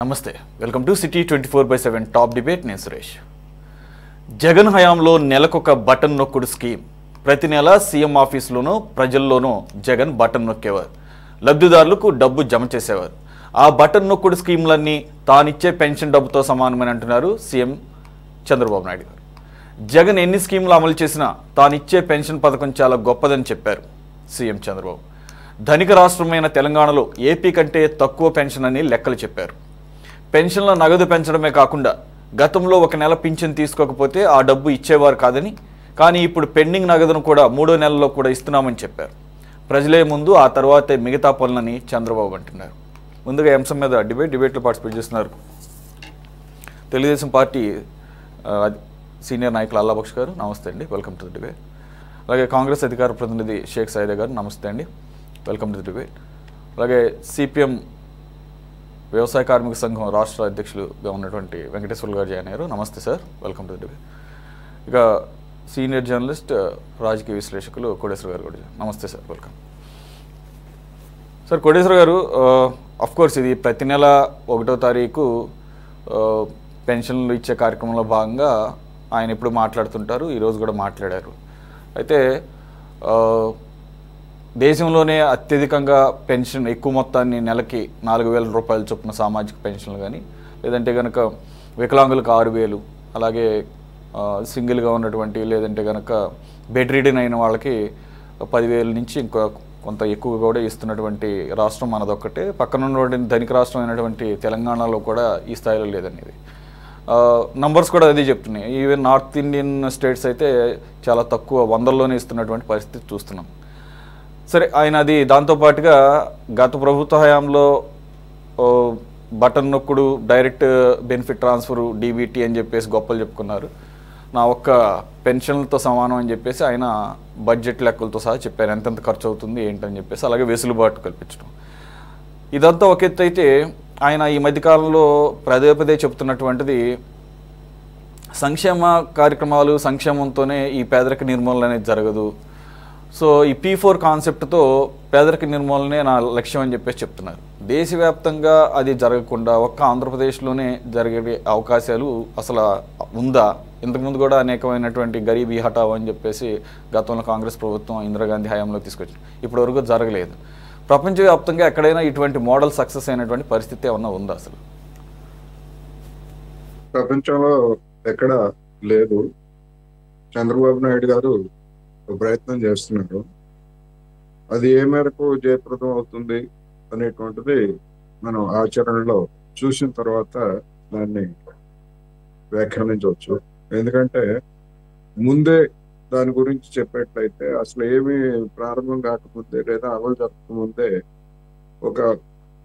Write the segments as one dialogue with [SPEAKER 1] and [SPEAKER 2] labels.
[SPEAKER 1] నమస్తే welcome to city 24/7 top debate. నేను సురేష్. జగన్ హయాంలో నెలకొక బటన్ నొక్కుడు స్కీమ్. ప్రతి నెల సీఎం ఆఫీసులోనూ ప్రజల్లోనూ జగన్ బటన్ నొక్కేవారు. లబ్ధిదారులకు డబ్బు జమ చేసేవారు. ఆ బటన్ నొక్కుడు స్కీమ్లన్నీ తానిచ్చే పెన్షన్ డబ్బుతో సమానమని అంటున్నారు సీఎం చంద్రబాబు నాయుడు గారు. జగన్ ఎన్ని స్కీములు అమలు చేసినా తానిచ్చే పెన్షన్ పథకం చాలా గొప్పదని చెప్పారు సీఎం చంద్రబాబు. ధనిక రాష్ట్రమైన తెలంగాణలో ఏపీ కంటే తక్కువ పెన్షన్ అని లెక్కలు చెప్పారు. పెన్షన్ల నగదు పెంచడమే కాకుండా గతంలో ఒక నెల పింఛన్ తీసుకోకపోతే ఆ డబ్బు ఇచ్చేవారు కాదని, కానీ ఇప్పుడు పెండింగ్ నగదును కూడా 3వ నెలలో కూడా ఇస్తున్నామని చెప్పారు. ప్రజలే ముందు, ఆ తర్వాతే మిగతా పనులని చంద్రబాబు అంటున్నారు. ముందుగా అంశం మీద డిబేట్లో పార్టిసిపేట్ చేస్తున్నారు తెలుగుదేశం పార్టీ సీనియర్ నాయకులు అల్లాబక్ష్ గారు. నమస్తే అండి, వెల్కమ్ టు ది డిబేట్. అలాగే కాంగ్రెస్ అధికార ప్రతినిధి షేక్ సైదా గారు. నమస్తే అండి, వెల్కమ్ టు ది డిబేట్. అలాగే సిపిఎం వ్యవసాయ కార్మిక సంఘం రాష్ట్ర అధ్యక్షులుగా ఉన్నటువంటి వెంకటేశ్వర్లు గారు జాయిన్ అయ్యారు. నమస్తే sir, welcome to the debate. ఇక సీనియర్ జర్నలిస్ట్ రాజకీయ విశ్లేషకులు కోటేశ్వర గారు కూడా. నమస్తే సార్, వెల్కమ్. సార్ కోటేశ్వర గారు, కోర్స్ ఇది ప్రతి నెల 1వ తారీఖు పెన్షన్లు ఇచ్చే కార్యక్రమంలో భాగంగా ఆయన ఎప్పుడు మాట్లాడుతుంటారు, ఈరోజు కూడా మాట్లాడారు. అయితే దేశంలోనే అత్యధికంగా పెన్షన్ ఎక్కువ మొత్తాన్ని నెలకి 4,000 రూపాయల చొప్పున సామాజిక పెన్షన్లు కానీ, లేదంటే కనుక వికలాంగులకు 6,000, అలాగే సింగిల్గా ఉన్నటువంటి లేదంటే కనుక బెడ్ రీడన్ అయిన వాళ్ళకి 10,000 నుంచి ఇంకా కొంత ఎక్కువ కూడా ఇస్తున్నటువంటి రాష్ట్రం మనదొక్కటే. పక్కన ఉన్నటువంటి ధనిక రాష్ట్రం అయినటువంటి తెలంగాణలో కూడా ఈ స్థాయిలో లేదనేది నంబర్స్ కూడా అదే చెప్తున్నాయి. ఈవెన్ నార్త్ ఇండియన్ స్టేట్స్ అయితే చాలా తక్కువ, 100లోనే ఇస్తున్నటువంటి పరిస్థితి చూస్తున్నాం. సరే, ఆయన అది దాంతోపాటుగా గత ప్రభుత్వ హయాంలో బటన్ నొక్కుడు, డైరెక్ట్ బెనిఫిట్ ట్రాన్స్ఫర్, డీబీటీ అని చెప్పేసి గొప్పలు చెప్పుకున్నారు. నా ఒక్క పెన్షన్లతో సమానం అని చెప్పేసి ఆయన బడ్జెట్ లెక్కలతో సహా చెప్పారు, ఎంతెంత ఖర్చు అవుతుంది ఏంటని చెప్పేసి. అలాగే వెసులుబాటు కల్పించడం, ఇదంతా ఒక ఎత్తు అయితే, ఆయన ఈ మధ్యకాలంలో పదే చెప్తున్నటువంటిది సంక్షేమ కార్యక్రమాలు, సంక్షేమంతోనే ఈ పేదరిక నిర్మూలన అనేది జరగదు. సో ఈ P4 కాన్సెప్ట్తో పేదరిక నిర్మూలనే నా లక్ష్యం అని చెప్పేసి చెప్తున్నారు. దేశవ్యాప్తంగా అది జరగకుండా ఒక్క ఆంధ్రప్రదేశ్లోనే జరిగే అవకాశాలు అసలు ఉందా? ఇంతకుముందు కూడా అనేకమైనటువంటి గరీబీ హఠావో అని చెప్పేసి గతంలో కాంగ్రెస్ ప్రభుత్వం ఇందిరాగాంధీ హయాంలో తీసుకొచ్చింది, ఇప్పటివరకు జరగలేదు. ప్రపంచవ్యాప్తంగా ఎక్కడైనా ఇటువంటి మోడల్ సక్సెస్ అయినటువంటి పరిస్థితి ఏమన్నా ఉందా? అసలు
[SPEAKER 2] ప్రపంచంలో ఎక్కడ లేదు. చంద్రబాబు నాయుడు గారు ప్రయత్నం చేస్తున్నారు. అది ఏ మేరకు జయప్రదం అవుతుంది అనేటువంటిది మనం ఆచరణలో చూసిన తర్వాత దాన్ని వ్యాఖ్యానించవచ్చు. ఎందుకంటే ముందే దాని గురించి చెప్పేట్లయితే అసలు ఏమీ ప్రారంభం కాకముందే లేదా అమలు జరగకముందే ఒక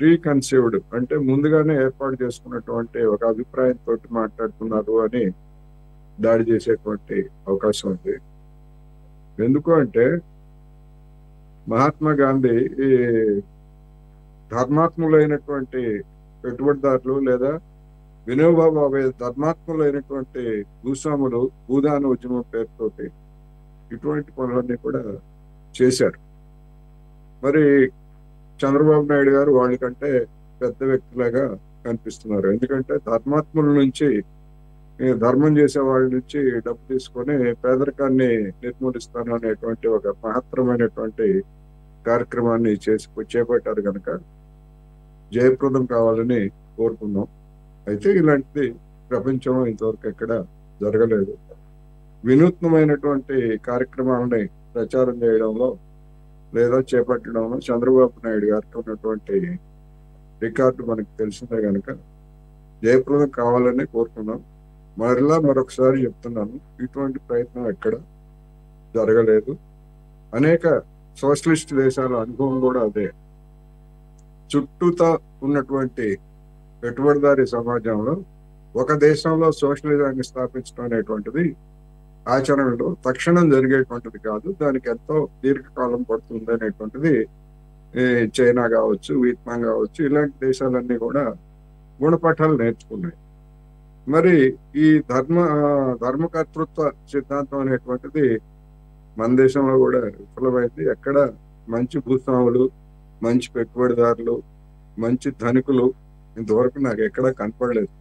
[SPEAKER 2] ప్రీ కన్సీవ్డ్ అంటే ముందుగానే ఏర్పాటు చేసుకున్నటువంటి ఒక అభిప్రాయంతో మాట్లాడుతున్నారు అని దాడి చేసేటువంటి అవకాశం ఉంది. ఎందుకు అంటే మహాత్మా గాంధీ ఈ ధర్మాత్ములైనటువంటి పెట్టుబడిదారులు లేదా వినోబా భావే ధర్మాత్ములైనటువంటి భూస్వాములు భూదాన ఉద్యమం పేరుతోటి ఇటువంటి పనులన్నీ కూడా చేశారు. మరి చంద్రబాబు నాయుడు గారు వాళ్ళకంటే పెద్ద వ్యక్తిలాగా కనిపిస్తున్నారు. ఎందుకంటే ధర్మాత్ముల నుంచి, ధర్మం చేసే వాళ్ళ నుంచి డబ్బు తీసుకొని పేదరికాన్ని నిర్మూలిస్తాను అనేటువంటి ఒక మహత్తరమైనటువంటి కార్యక్రమాన్ని చేపట్టారు కనుక జయప్రదం కావాలని కోరుకున్నాం. అయితే ఇలాంటిది ప్రపంచంలో ఇంతవరకు ఎక్కడ జరగలేదు. వినూత్నమైనటువంటి కార్యక్రమాలని ప్రచారం చేయడంలో లేదా చేపట్టడంలో చంద్రబాబు నాయుడు గారికి ఉన్నటువంటి రికార్డు మనకు తెలిసిందే కనుక జయప్రదం కావాలని కోరుకున్నాం. మరొకసారి చెప్తున్నాను, ఇటువంటి ప్రయత్నం ఎక్కడ జరగలేదు. అనేక సోషలిస్ట్ దేశాల అనుభవం కూడా అదే. చుట్టూతా ఉన్నటువంటి పెట్టుబడిదారీ సమాజంలో ఒక దేశంలో సోషలిజాన్ని స్థాపించడం అనేటువంటిది ఆచరణలో తక్షణం జరిగేటువంటిది కాదు. దానికి ఎంతో దీర్ఘకాలం పడుతుంది అనేటువంటిది చైనా కావచ్చు, వియత్నాం కావచ్చు, ఇలాంటి దేశాలన్నీ కూడా గుణపాఠాలు నేర్చుకున్నాయి. మరి ఈ ధర్మకర్తృత్వ సిద్ధాంతం అనేటువంటిది మన దేశంలో కూడా విఫలమైంది. ఎక్కడ మంచి భూస్వాములు, మంచి పెట్టుబడిదారులు, మంచి ధనికులు ఇంతవరకు నాకు ఎక్కడా కనపడలేదు.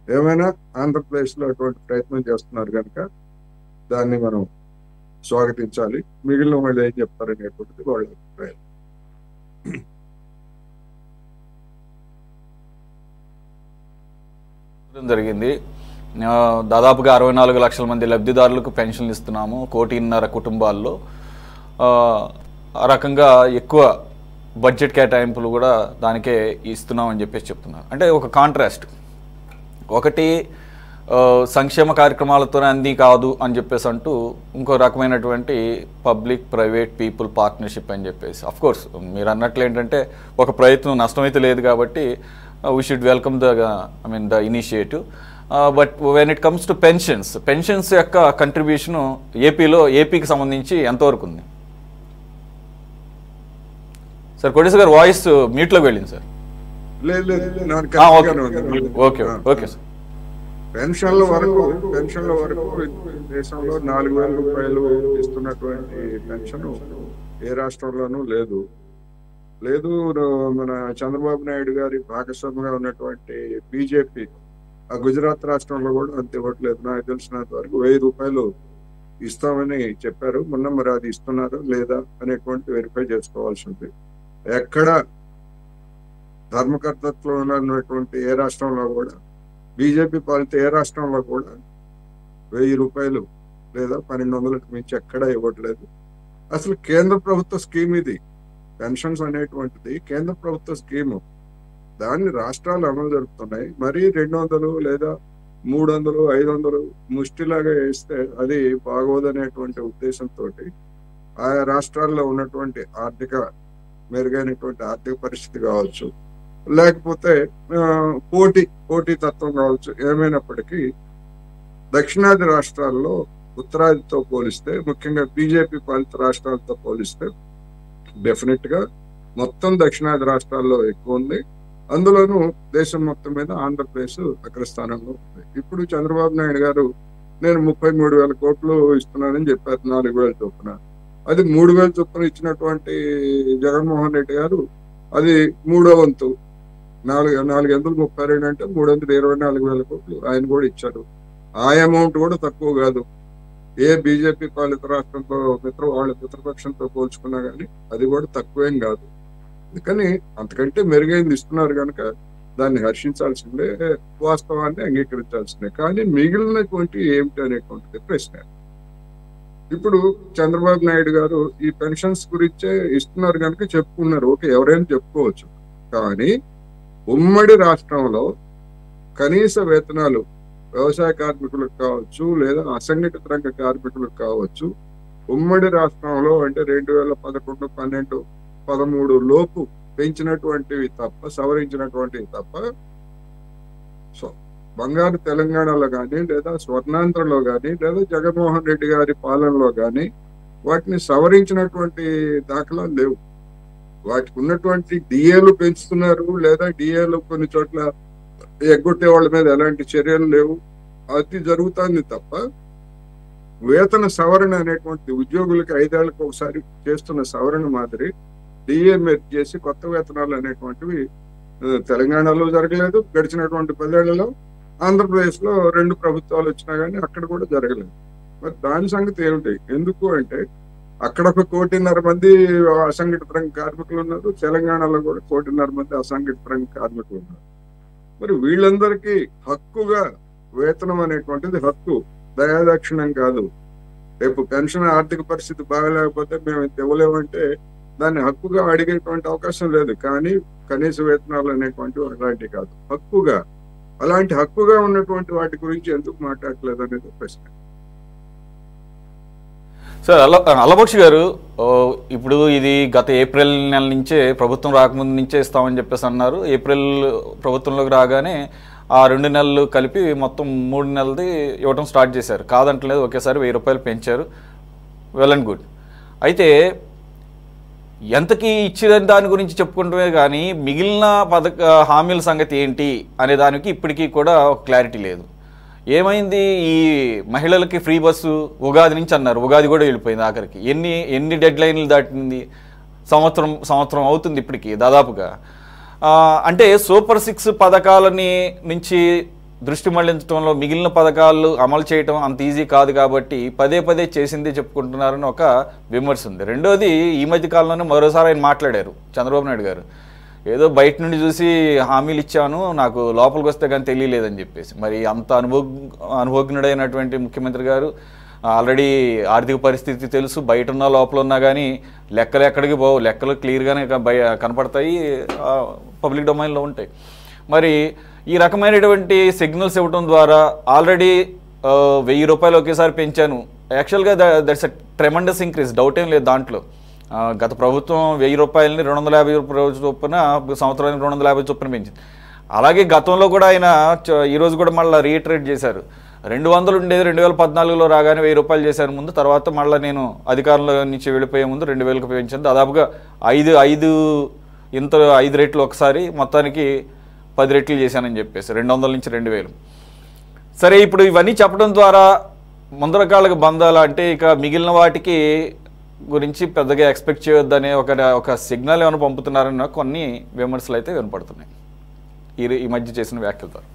[SPEAKER 2] ఏమైనా ఆంధ్రప్రదేశ్లో అటువంటి ప్రయత్నం చేస్తున్నారు కనుక దాన్ని మనం స్వాగతించాలి. మిగిలిన వాళ్ళు ఏం చెప్తారనేటువంటిది వాళ్ళ అభిప్రాయం.
[SPEAKER 1] జరిగింది. దాదాపుగా 64 లక్షల మంది లబ్ధిదారులకు పెన్షన్లు ఇస్తున్నాము, 1.5 కోటి కుటుంబాల్లో. ఆ రకంగా ఎక్కువ బడ్జెట్ కేటాయింపులు కూడా దానికే ఇస్తున్నామని చెప్పేసి చెప్తున్నారు. అంటే ఒక కాంట్రాస్ట్, ఒకటి సంక్షేమ కార్యక్రమాలతోనే అంది కాదు అని చెప్పేసి అంటూ ఇంకో రకమైనటువంటి పబ్లిక్ ప్రైవేట్ పీపుల్ పార్ట్నర్షిప్ అని చెప్పేసి. అఫ్కోర్స్ మీరు అన్నట్లు ఏంటంటే ఒక ప్రయత్నం నష్టమైతే లేదు కాబట్టి we should welcome the initiative. But when it comes to pensions యొక్క కంట్రిబ్యూషను ఏపీకి సంబంధించి ఎంతవరకు ఉంది సార్? కోటేశ్వర గారు వాయిస్ మ్యూట్లోకి వెళ్ళింది సార్. Okay okay sir.
[SPEAKER 2] పెన్షన్ల వరకు దేశంలో 4,000 రూపాయలు ఇస్తున్నటువంటి పెన్షన్ ఏ రాష్ట్రంలోనూ లేదు. మన చంద్రబాబు నాయుడు గారి భాగస్వామిగా ఉన్నటువంటి బీజేపీ ఆ గుజరాత్ రాష్ట్రంలో కూడా అంత ఇవ్వట్లేదు. నాకు తెలిసినంత వరకు 1,000 రూపాయలు ఇస్తామని చెప్పారు. మొన్న మరి అది ఇస్తున్నారో లేదా అనేటువంటి వెరిఫై చేసుకోవాల్సి ఉంది. ఎక్కడ ధర్మకర్తత్వంలో ఉన్నటువంటి ఏ రాష్ట్రంలో కూడా, బీజేపీ పాలిత ఏ రాష్ట్రంలో కూడా 1,000 రూపాయలు లేదా 1,200కి మించి ఎక్కడా ఇవ్వట్లేదు. అసలు కేంద్ర ప్రభుత్వ స్కీమ్ ఇది. పెన్షన్స్ అనేటువంటిది కేంద్ర ప్రభుత్వ స్కీము. దాన్ని రాష్ట్రాలు అమలు జరుపుతున్నాయి. మరీ 200 లేదా 300, 500 ముష్టిలాగా వేస్తే అది బాగోదనేటువంటి ఉద్దేశంతో ఆయా రాష్ట్రాల్లో ఉన్నటువంటి మెరుగైనటువంటి ఆర్థిక పరిస్థితి కావచ్చు, లేకపోతే పోటీ తత్వం కావచ్చు, ఏమైనప్పటికీ దక్షిణాది రాష్ట్రాల్లో ఉత్తరాదితో పోలిస్తే, ముఖ్యంగా బీజేపీ పాలిత రాష్ట్రాలతో పోలిస్తే డెఫినెట్ గా మొత్తం దక్షిణాది రాష్ట్రాల్లో ఎక్కువ ఉంది. అందులోనూ దేశం మొత్తం మీద ఆంధ్రప్రదేశ్ అగ్రస్థానంలో ఉంది. ఇప్పుడు చంద్రబాబు నాయుడు గారు నేను 33,000 కోట్లు ఇస్తున్నానని చెప్పారు 4,000 చొప్పున. అది 3,000 చొప్పున ఇచ్చినటువంటి జగన్మోహన్ రెడ్డి గారు అది 3వ వంతు 432 అంటే 324,000 కోట్లు ఆయన కూడా ఇచ్చారు. ఆ అమౌంట్ కూడా తక్కువ కాదు. ఏ బీజేపీ పాలిత రాష్ట్రంతో వాళ్ళ మిత్రపక్షంతో పోల్చుకున్నా కానీ అది కూడా తక్కువేం కాదు. అందుకని అంతకంటే మెరుగైంది ఇస్తున్నారు కనుక దాన్ని హర్షించాల్సిందే, వాస్తవాన్ని అంగీకరించాల్సిందే. కానీ మిగిలినటువంటి ఏమిటి అనేటువంటిది ప్రశ్న. ఇప్పుడు చంద్రబాబు నాయుడు గారు ఈ పెన్షన్స్ గురించే ఇస్తున్నారు కనుక చెప్పుకున్నారు. ఓకే, ఎవరైనా చెప్పుకోవచ్చు. కానీ ఉమ్మడి రాష్ట్రంలో కనీస వేతనాలు వ్యవసాయ కార్మికులకు కావచ్చు, లేదా అసంఘటిత రంగ కార్మికులకు కావచ్చు, ఉమ్మడి రాష్ట్రంలో అంటే 2011, 12, 13 లోపు పెంచినటువంటివి తప్ప, సవరించినటువంటివి తప్ప బంగారు తెలంగాణలో కానీ, లేదా స్వర్ణాంధ్రలో కానీ, లేదా జగన్మోహన్ రెడ్డి గారి పాలనలో కానీ వాటిని సవరించినటువంటి దాఖలాలు లేవు. వాటికి ఉన్నటువంటి డిఏలు పెంచుతున్నారు, లేదా డిఏలు కొన్ని చోట్ల ఎగ్గొట్టే వాళ్ళ మీద ఎలాంటి చర్యలు లేవు. అది జరుగుతుంది తప్ప వేతన సవరణ అనేటువంటి ఉద్యోగులకి 5 ఏళ్లకు ఒకసారి చేస్తున్న సవరణ మాదిరి డిఏ మెర్జ్ చేసి కొత్త వేతనాలు అనేటువంటివి తెలంగాణలో జరగలేదు. గడిచినటువంటి 10 ఏళ్లలో ఆంధ్రప్రదేశ్ లో 2 ప్రభుత్వాలు వచ్చినా కానీ అక్కడ కూడా జరగలేదు. మరి దాని సంగతి ఏమిటి? ఎందుకు అంటే అక్కడ 1.5 కోటి మంది అసంఘటిత రంగ కార్మికులు ఉన్నారు, తెలంగాణలో కూడా 1.5 కోటి మంది అసంఘటిత రంగ కార్మికులు ఉన్నారు. మరి వీళ్ళందరికీ హక్కుగా వేతనం అనేటువంటిది హక్కు, దయాదాక్షిణ్యం కాదు. రేపు పెన్షన్ ఆర్థిక పరిస్థితి బాగలేకపోతే మేము ఇంత ఇవ్వలేమంటే దాన్ని హక్కుగా అడిగేటువంటి అవకాశం లేదు. కానీ కనీస వేతనాలు అనేటువంటివి అలాంటివి కాదు, హక్కుగా. అలాంటి హక్కుగా ఉన్నటువంటి వాటి గురించి ఎందుకు మాట్లాడలేదు అనేది ప్రశ్న.
[SPEAKER 1] సార్ అల్లబక్షి గారు, ఇప్పుడు ఇది గత ఏప్రిల్ నెల నుంచే, ప్రభుత్వం రాకముందు నుంచే ఇస్తామని చెప్పేసి అన్నారు. ఏప్రిల్ ప్రభుత్వంలోకి రాగానే ఆ 2 నెలలు కలిపి మొత్తం 3 నెలది ఇవ్వడం స్టార్ట్ చేశారు. కాదంటలేదు, ఒకేసారి 1,000 రూపాయలు పెంచారు. Well and good. అయితే ఎంతకి ఇచ్చిన దాని గురించి చెప్పుకుంటే కానీ మిగిలిన హామీల సంగతి ఏంటి అనే దానికి ఇప్పటికీ కూడా ఒక క్లారిటీ లేదు. ఏమైంది? ఈ మహిళలకి ఫ్రీ బస్సు ఉగాది నుంచి అన్నారు, ఉగాది కూడా వెళ్ళిపోయింది. ఆఖరికి ఎన్ని డెడ్ లైన్లు దాటింది? సంవత్సరం అవుతుంది ఇప్పటికి దాదాపుగా. అంటే సూపర్ 6 పథకాలని నుంచి దృష్టి మళ్లించడంలో మిగిలిన పథకాలు అమలు చేయటం అంత ఈజీ కాదు కాబట్టి పదే పదే చేసింది చెప్పుకుంటున్నారని ఒక విమర్శ ఉంది. రెండోది, ఈ మధ్య కాలంలోనే మరోసారి ఆయన మాట్లాడారు చంద్రబాబు నాయుడు గారు, ఏదో బయట నుండి చూసి హామీలు ఇచ్చాను, నాకు లోపలికి వస్తే కానీ తెలియలేదని చెప్పేసి. మరి అంత అనుభవజ్ఞుడైనటువంటి ముఖ్యమంత్రి గారు ఆల్రెడీ ఆర్థిక పరిస్థితి తెలుసు, బయట ఉన్న లోపల ఉన్నా కానీ లెక్కలు ఎక్కడికి పోవు, లెక్కలు క్లియర్గానే కనపడతాయి, పబ్లిక్ డొమైన్లో ఉంటాయి. మరి ఈ రకమైనటువంటి సిగ్నల్స్ ఇవ్వడం ద్వారా ఆల్రెడీ 1000 రూపాయలు ఒకేసారి పెంచాను, యాక్చువల్గా that's a tremendous increase, doubt ఏం లేదు దాంట్లో. గత ప్రభుత్వం 1000 రూపాయలని 250 రూపాయల చొప్పున సంవత్సరానికి 250 చొప్పున పెంచింది. అలాగే గతంలో కూడా ఆయన ఈరోజు కూడా మళ్ళీ రీఇటరేట్ చేశారు, 200 ఉండేది 2014లో రాగానే 1000 రూపాయలు చేశాను ముందు, తర్వాత మళ్ళీ నేను అధికారంలో నుంచి వెళ్ళిపోయే ముందు 2000కి పెంచాను, దాదాపుగా 5 రెట్లు ఒకసారి, మొత్తానికి 10 రెట్లు చేశానని చెప్పేసి 200 నుంచి 2000. సరే, ఇప్పుడు ఇవన్నీ చెప్పడం ద్వారా ముందరకాళ్ళకు బంధాలు అంటే ఇక మిగిలిన వాటికి గురించి పెద్దగా ఎక్స్పెక్ట్ చేయొద్దనే ఒక సిగ్నల్ ఏమైనా పంపుతున్నారన్న కొన్ని విమర్శలు అయితే వినపడుతున్నాయి ఈ మధ్య చేసిన వ్యాఖ్యల ద్వారా.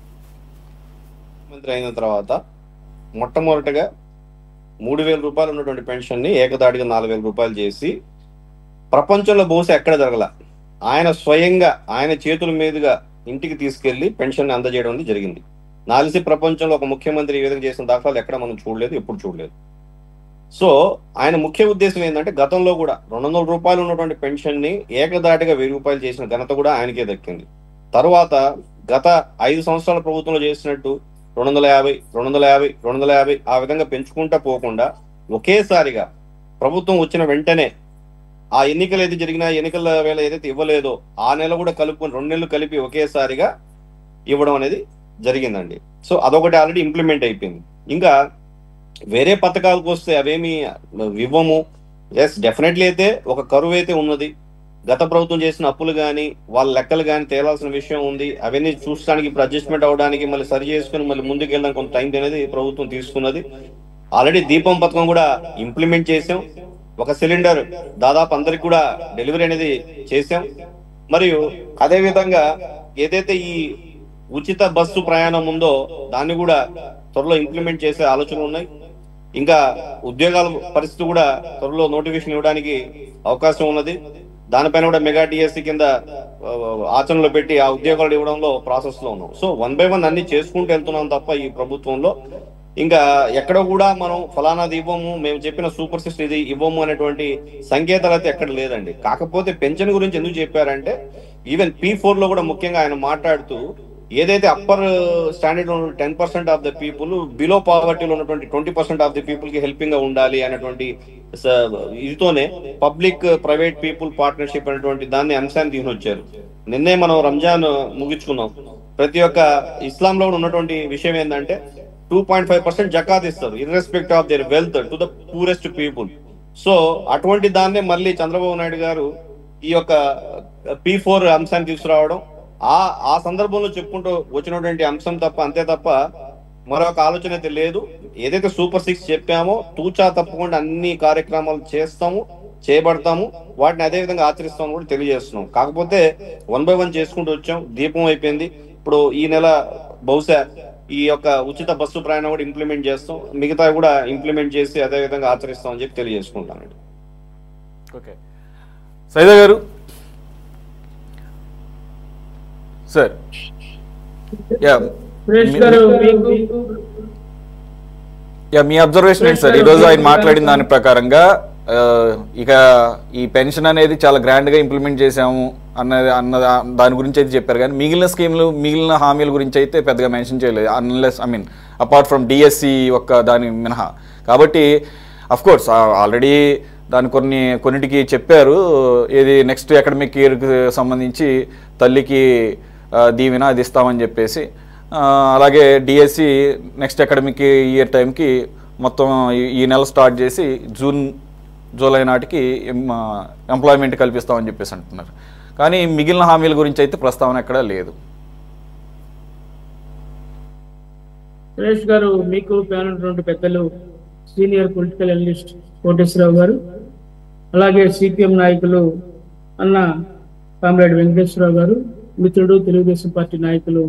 [SPEAKER 3] ముఖ్యమంత్రి అయిన తర్వాత మొట్టమొదటిగా 3000 రూపాయలు ఉన్నటువంటి పెన్షన్ని ఏకదాటిగా 4000 రూపాయలు చేసి, ప్రపంచంలో బహుశా ఎక్కడ జరగల, ఆయన స్వయంగా ఆయన చేతుల మీదుగా ఇంటికి తీసుకెళ్లి పెన్షన్ అందజేయడం అనేది జరిగింది. నాలిసి ప్రపంచంలో ఒక ముఖ్యమంత్రి ఈ విధంగా చేసిన దాఖలాలు ఎక్కడ మనం చూడలేదు, ఎప్పుడు చూడలేదు. సో ఆయన ముఖ్య ఉద్దేశం ఏంటంటే, గతంలో కూడా 200 రూపాయలు ఉన్నటువంటి పెన్షన్ని ఏకదాటిగా 1000 రూపాయలు చేసిన ఘనత కూడా ఆయనకే దక్కింది. తర్వాత గత 5 సంవత్సరాల ప్రభుత్వంలో చేసినట్టు 250, 250, 250 ఆ విధంగా పెంచుకుంటా పోకుండా ఒకేసారిగా ప్రభుత్వం వచ్చిన వెంటనే ఆ ఎన్నికలు అయితే జరిగినా, ఎన్నికల వేళ ఏదైతే ఇవ్వలేదో ఆ నెల కూడా కలుపుకొని 2 నెలలు కలిపి ఒకేసారిగా ఇవ్వడం అనేది జరిగిందండి. సో అదొకటి ఆల్రెడీ ఇంప్లిమెంట్ అయిపోయింది. ఇంకా వేరే పథకాలకు వస్తే అవేమి ఇవ్వము. ఎస్, డెఫినెట్లీ అయితే ఒక కరువు అయితే ఉన్నది, గత ప్రభుత్వం చేసిన అప్పులు కానీ వాళ్ళ లెక్కలు కానీ తేలాల్సిన విషయం ఉంది. అవన్నీ చూడడానికి ఇప్పుడు అడ్జస్ట్మెంట్ అవ్వడానికి, మళ్ళీ సరి చేసుకుని మళ్ళీ ముందుకు వెళ్ళడానికి కొంత టైం అనేది ప్రభుత్వం తీసుకున్నది. ఆల్రెడీ దీపం పథకం కూడా ఇంప్లిమెంట్ చేసాం, ఒక సిలిండర్ దాదాపు అందరికి కూడా డెలివరీ అనేది చేసాం. మరియు అదే విధంగా ఏదైతే ఈ ఉచిత బస్సు ప్రయాణం ఉందో దాన్ని కూడా త్వరలో ఇంప్లిమెంట్ చేసే ఆలోచనలు ఉన్నాయి. ఇంకా ఉద్యోగాల పరిస్థితి కూడా త్వరలో నోటిఫికేషన్ ఇవ్వడానికి అవకాశం ఉన్నది. దానిపైన కూడా మెగా డిఎస్సి కింద ఆచరణలో పెట్టి ఆ ఉద్యోగాలు ఇవ్వడంలో ప్రాసెస్ లో ఉన్నాం. సో 1 by 1 అన్ని చేసుకుంటూ వెళ్తున్నాం తప్ప ఈ ప్రభుత్వంలో ఇంకా ఎక్కడ కూడా మనం ఫలానాది ఇవ్వము, మేము చెప్పిన సూపర్ 6 ఇది ఇవ్వము అనేటువంటి సంకేతాలు అయితే ఎక్కడ లేదండి. కాకపోతే పెన్షన్ గురించి ఎందుకు చెప్పారంటే, ఈవెన్ P4 లో కూడా ముఖ్యంగా ఆయన మాట్లాడుతూ ఏదైతే upper standard 10% of the people, below పావర్టీలో ఉన్నటువంటి 20% ఆఫ్ ది పీపుల్ కి హెల్పింగ్ గా ఉండాలి అనేటువంటి ఇదితోనే పబ్లిక్ ప్రైవేట్ పీపుల్ పార్ట్నర్షిప్ అనేటువంటి దాన్ని అంశాన్ని తీసుకొచ్చారు. నిన్నే మనం రంజాన్ ముగించుకున్నాం. ప్రతి ఒక్క ఇస్లాంలో ఉన్నటువంటి విషయం ఏంటంటే 2.5% జకాత్ ఇస్తారు, irrespective of their wealth, to the poorest people. So అటువంటి దాన్నే మళ్ళీ చంద్రబాబు నాయుడు గారు ఈ యొక్క P4 అంశాన్ని తీసుకురావడం, ఆ సందర్భంలో చెప్పుకుంటూ వచ్చినటువంటి అంశం తప్ప, అంతే తప్ప మరొక ఆలోచన అయితే లేదు. ఏదైతే సూపర్ 6 చెప్పామో తూచా తప్పకుండా అన్ని కార్యక్రమాలు చేస్తాము, చేయబడతాము, వాటిని అదే విధంగా ఆచరిస్తామని కూడా తెలియజేస్తున్నాం. కాకపోతే 1 by 1 చేసుకుంటూ వచ్చాం, దీపం అయిపోయింది. ఇప్పుడు ఈ నెల బహుశా ఈ యొక్క ఉచిత బస్సు ప్రయాణం కూడా ఇంప్లిమెంట్ చేస్తాం, మిగతా కూడా ఇంప్లిమెంట్ చేసి అదే విధంగా ఆచరిస్తాం అని చెప్పి తెలియజేసుకుంటానండి.
[SPEAKER 1] ఓకే, సైదా గారు సార్, మీ అబ్జర్వేషన్ ఏంటి సార్? ఈరోజు ఆయన మాట్లాడిన దాని ప్రకారంగా ఇక ఈ పెన్షన్ అనేది చాలా గ్రాండ్గా ఇంప్లిమెంట్ చేశాము అన్న దాని గురించి అయితే చెప్పారు, కానీ మిగిలిన స్కీమ్లు, మిగిలిన హామీల గురించి అయితే పెద్దగా మెన్షన్ చేయలేదు, అన్లెస్ అపార్ట్ ఫ్రమ్ డిఎస్సి ఒక్క దాని మినహా. కాబట్టి అఫ్కోర్స్ ఆల్రెడీ దాని కొన్నిటికి చెప్పారు, ఏది నెక్స్ట్ అకాడమిక్ ఇయర్కి సంబంధించి తల్లికి దీవెన అది ఇస్తామని చెప్పేసి, అలాగే డిఎస్సి నెక్స్ట్ అకాడమిక్ ఇయర్ టైంకి మొత్తం ఈ నెల స్టార్ట్ చేసి జూలై నాటికి ఎంప్లాయ్మెంట్ కల్పిస్తామని చెప్పేసి అంటున్నారు. కానీ మిగిలిన హామీల గురించి అయితే ప్రస్తావన ఎక్కడా లేదు.
[SPEAKER 4] సురేష్ గారు, మీకు ప్యానల్ పెద్దలు సీనియర్ పొలిటికల్ అనలిస్ట్ కోటేశ్వరరావు గారు, అలాగే సిపిఎం నాయకులు అన్న కామ్రేడ్ వెంకటేశ్వరరావు గారు, మిత్రుడు తెలుగుదేశం పార్టీ నాయకులు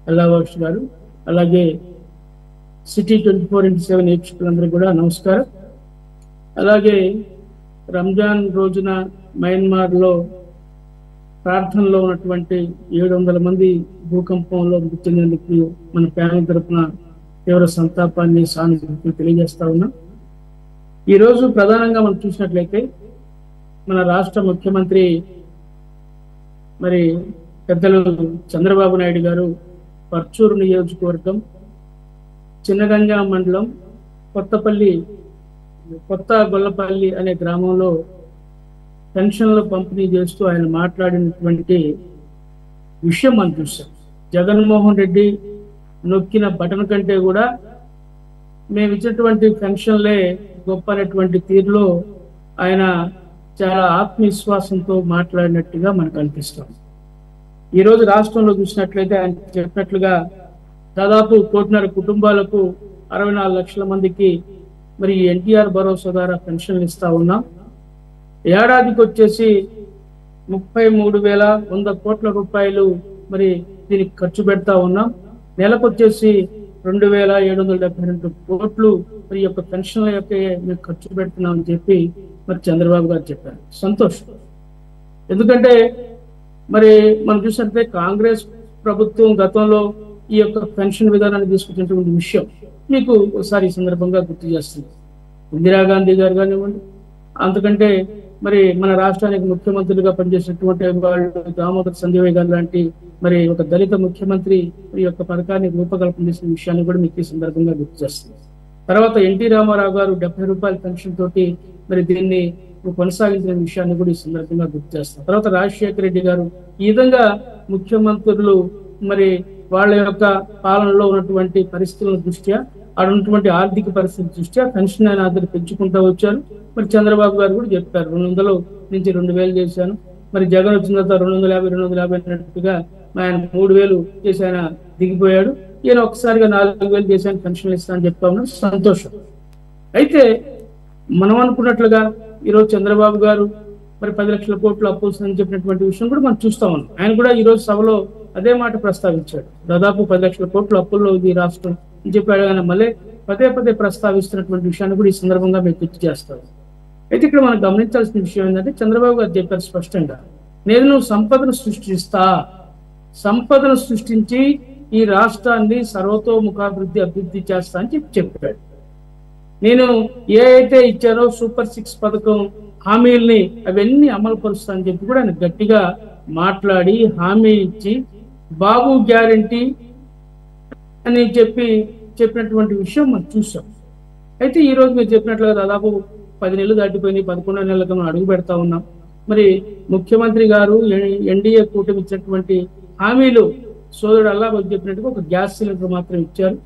[SPEAKER 4] అల్లాబాక్ష్ గారు, అలాగే సిటీ 24/7 వీక్షకులందరూ కూడా నమస్కారం. అలాగే రంజాన్ రోజున మయన్మార్లో ప్రార్థనలో ఉన్నటువంటి 700 మంది భూకంపంలో మృతి చెందినందుకు మన ప్యానల్ తరఫున తీవ్ర సంతాపాన్ని, సానుభూతిని తెలియజేస్తా ఉన్నాం. ఈరోజు ప్రధానంగా మనం చూసినట్లయితే మన రాష్ట్ర ముఖ్యమంత్రి మరి పెద్దలు చంద్రబాబు నాయుడు గారు పర్చూరు నియోజకవర్గం చిన్నగంజాం మండలం కొత్త గొల్లపల్లి అనే గ్రామంలో పెన్షన్లు పంపిణీ చేస్తూ ఆయన మాట్లాడినటువంటి విషయం మనం చూసాం. జగన్మోహన్ రెడ్డి నొక్కిన బటన్ కంటే కూడా మేము ఇచ్చినటువంటి పెన్షన్లే గొప్ప అనేటువంటి తీరులో ఆయన చాలా ఆత్మవిశ్వాసంతో మాట్లాడినట్టుగా మనకు అనిపిస్తుంది. ఈరోజు రాష్ట్రంలో చూసినట్లయితే ఆయన చెప్పినట్లుగా దాదాపు 1.5 కుటుంబాలకు 64 లక్షల మందికి మరి ఎన్టీఆర్ భరోసా ద్వారా పెన్షన్లు ఇస్తా ఉన్నాం. ఏడాదికి వచ్చేసి 33,100 కోట్ల రూపాయలు మరి దీనికి ఖర్చు పెడతా ఉన్నాం. నెలకు వచ్చేసి 2,772 కోట్లు మరి యొక్క పెన్షన్ల యొక్క మేము ఖర్చు పెడుతున్నాం అని చెప్పి మరి చంద్రబాబు గారు చెప్పారు. సంతోషం. ఎందుకంటే మరి మనం చూసినట్లయితే కాంగ్రెస్ ప్రభుత్వం గతంలో ఈ యొక్క పెన్షన్ విధానాన్ని తీసుకొచ్చినటువంటి విషయం మీకు ఒకసారి ఈ సందర్భంగా గుర్తు చేస్తుంది. ఇందిరాగాంధీ గారు కానివ్వండి, అంతకంటే మరి మన రాష్ట్రానికి ముఖ్యమంత్రులుగా పనిచేసినటువంటి వాళ్ళు దామోదర్ సంజయ్ గారు లాంటి మరి ఒక దళిత ముఖ్యమంత్రి ఈ యొక్క పథకాన్ని రూపకల్పన చేసిన విషయాన్ని కూడా మీకు ఈ సందర్భంగా గుర్తు చేస్తుంది. తర్వాత ఎన్టీ రామారావు గారు 70 రూపాయల పెన్షన్ తోటి మరి దీన్ని కొనసాగించిన విషయాన్ని కూడా ఈ సందర్భంగా గుర్తు చేస్తాం. తర్వాత రాజశేఖర రెడ్డి గారు ఈ విధంగా ముఖ్యమంత్రులు మరి వాళ్ళ యొక్క పాలనలో ఉన్నటువంటి పరిస్థితుల దృష్ట్యా, అక్కడ ఉన్నటువంటి ఆర్థిక పరిస్థితి దృష్ట్యా పెన్షన్ ఆధార పెంచుకుంటూ వచ్చారు. మరి చంద్రబాబు గారు కూడా చెప్పారు 200 నుంచి 2,000 చేశాను. మరి జగన్ వచ్చిన తర్వాత 250 అన్నట్టుగా ఆయన 3,000 చేసి ఆయన దిగిపోయాడు. ఈయన ఒక్కసారిగా 4,000 చేశాను పెన్షన్లు ఇస్తానని చెప్తా ఉన్నాడు. సంతోషం. అయితే మనం అనుకున్నట్లుగా ఈరోజు చంద్రబాబు గారు మరి 10 లక్షల కోట్లు అప్పు వస్తుందని చెప్పినటువంటి విషయం కూడా మనం చూస్తా ఉన్నాం. ఆయన కూడా ఈరోజు సభలో అదే మాట ప్రస్తావించాడు. దాదాపు 10 లక్షల కోట్ల అప్పుల్లో ఉంది రాష్ట్రం అని చెప్పాడు. ఆయన మళ్ళీ పదే ప్రస్తావిస్తున్నటువంటి విషయాన్ని కూడా ఈ సందర్భంగా మేము గుర్తు చేస్తాం. అయితే ఇక్కడ మనం గమనించాల్సిన విషయం ఏంటంటే చంద్రబాబు గారు చెప్పారు స్పష్టంగా, నేను సంపదను సృష్టించి ఈ రాష్ట్రాన్ని అభివృద్ధి చేస్తా అని చెప్పాడు. నేను ఏ అయితే ఇచ్చానో సూపర్ 6 పథకం హామీల్ని అవన్నీ అమలు పరుస్తా అని చెప్పి కూడా ఆయన గట్టిగా మాట్లాడి హామీ ఇచ్చి బాబు గ్యారంటీ అని చెప్పినటువంటి విషయం మనం చూసాం. అయితే ఈ రోజు మీరు చెప్పినట్లుగా దాదాపు 10 నెలలు దాటిపోయింది, 11 నెలలకు మనం అడుగు పెడతా ఉన్నాం. మరి ముఖ్యమంత్రి గారు ఎన్డీఏ కూటమి ఇచ్చినటువంటి హామీలు సోదరుడు అల్లాబాబు చెప్పినట్టుగా ఒక గ్యాస్ సిలిండర్ మాత్రం ఇచ్చారు.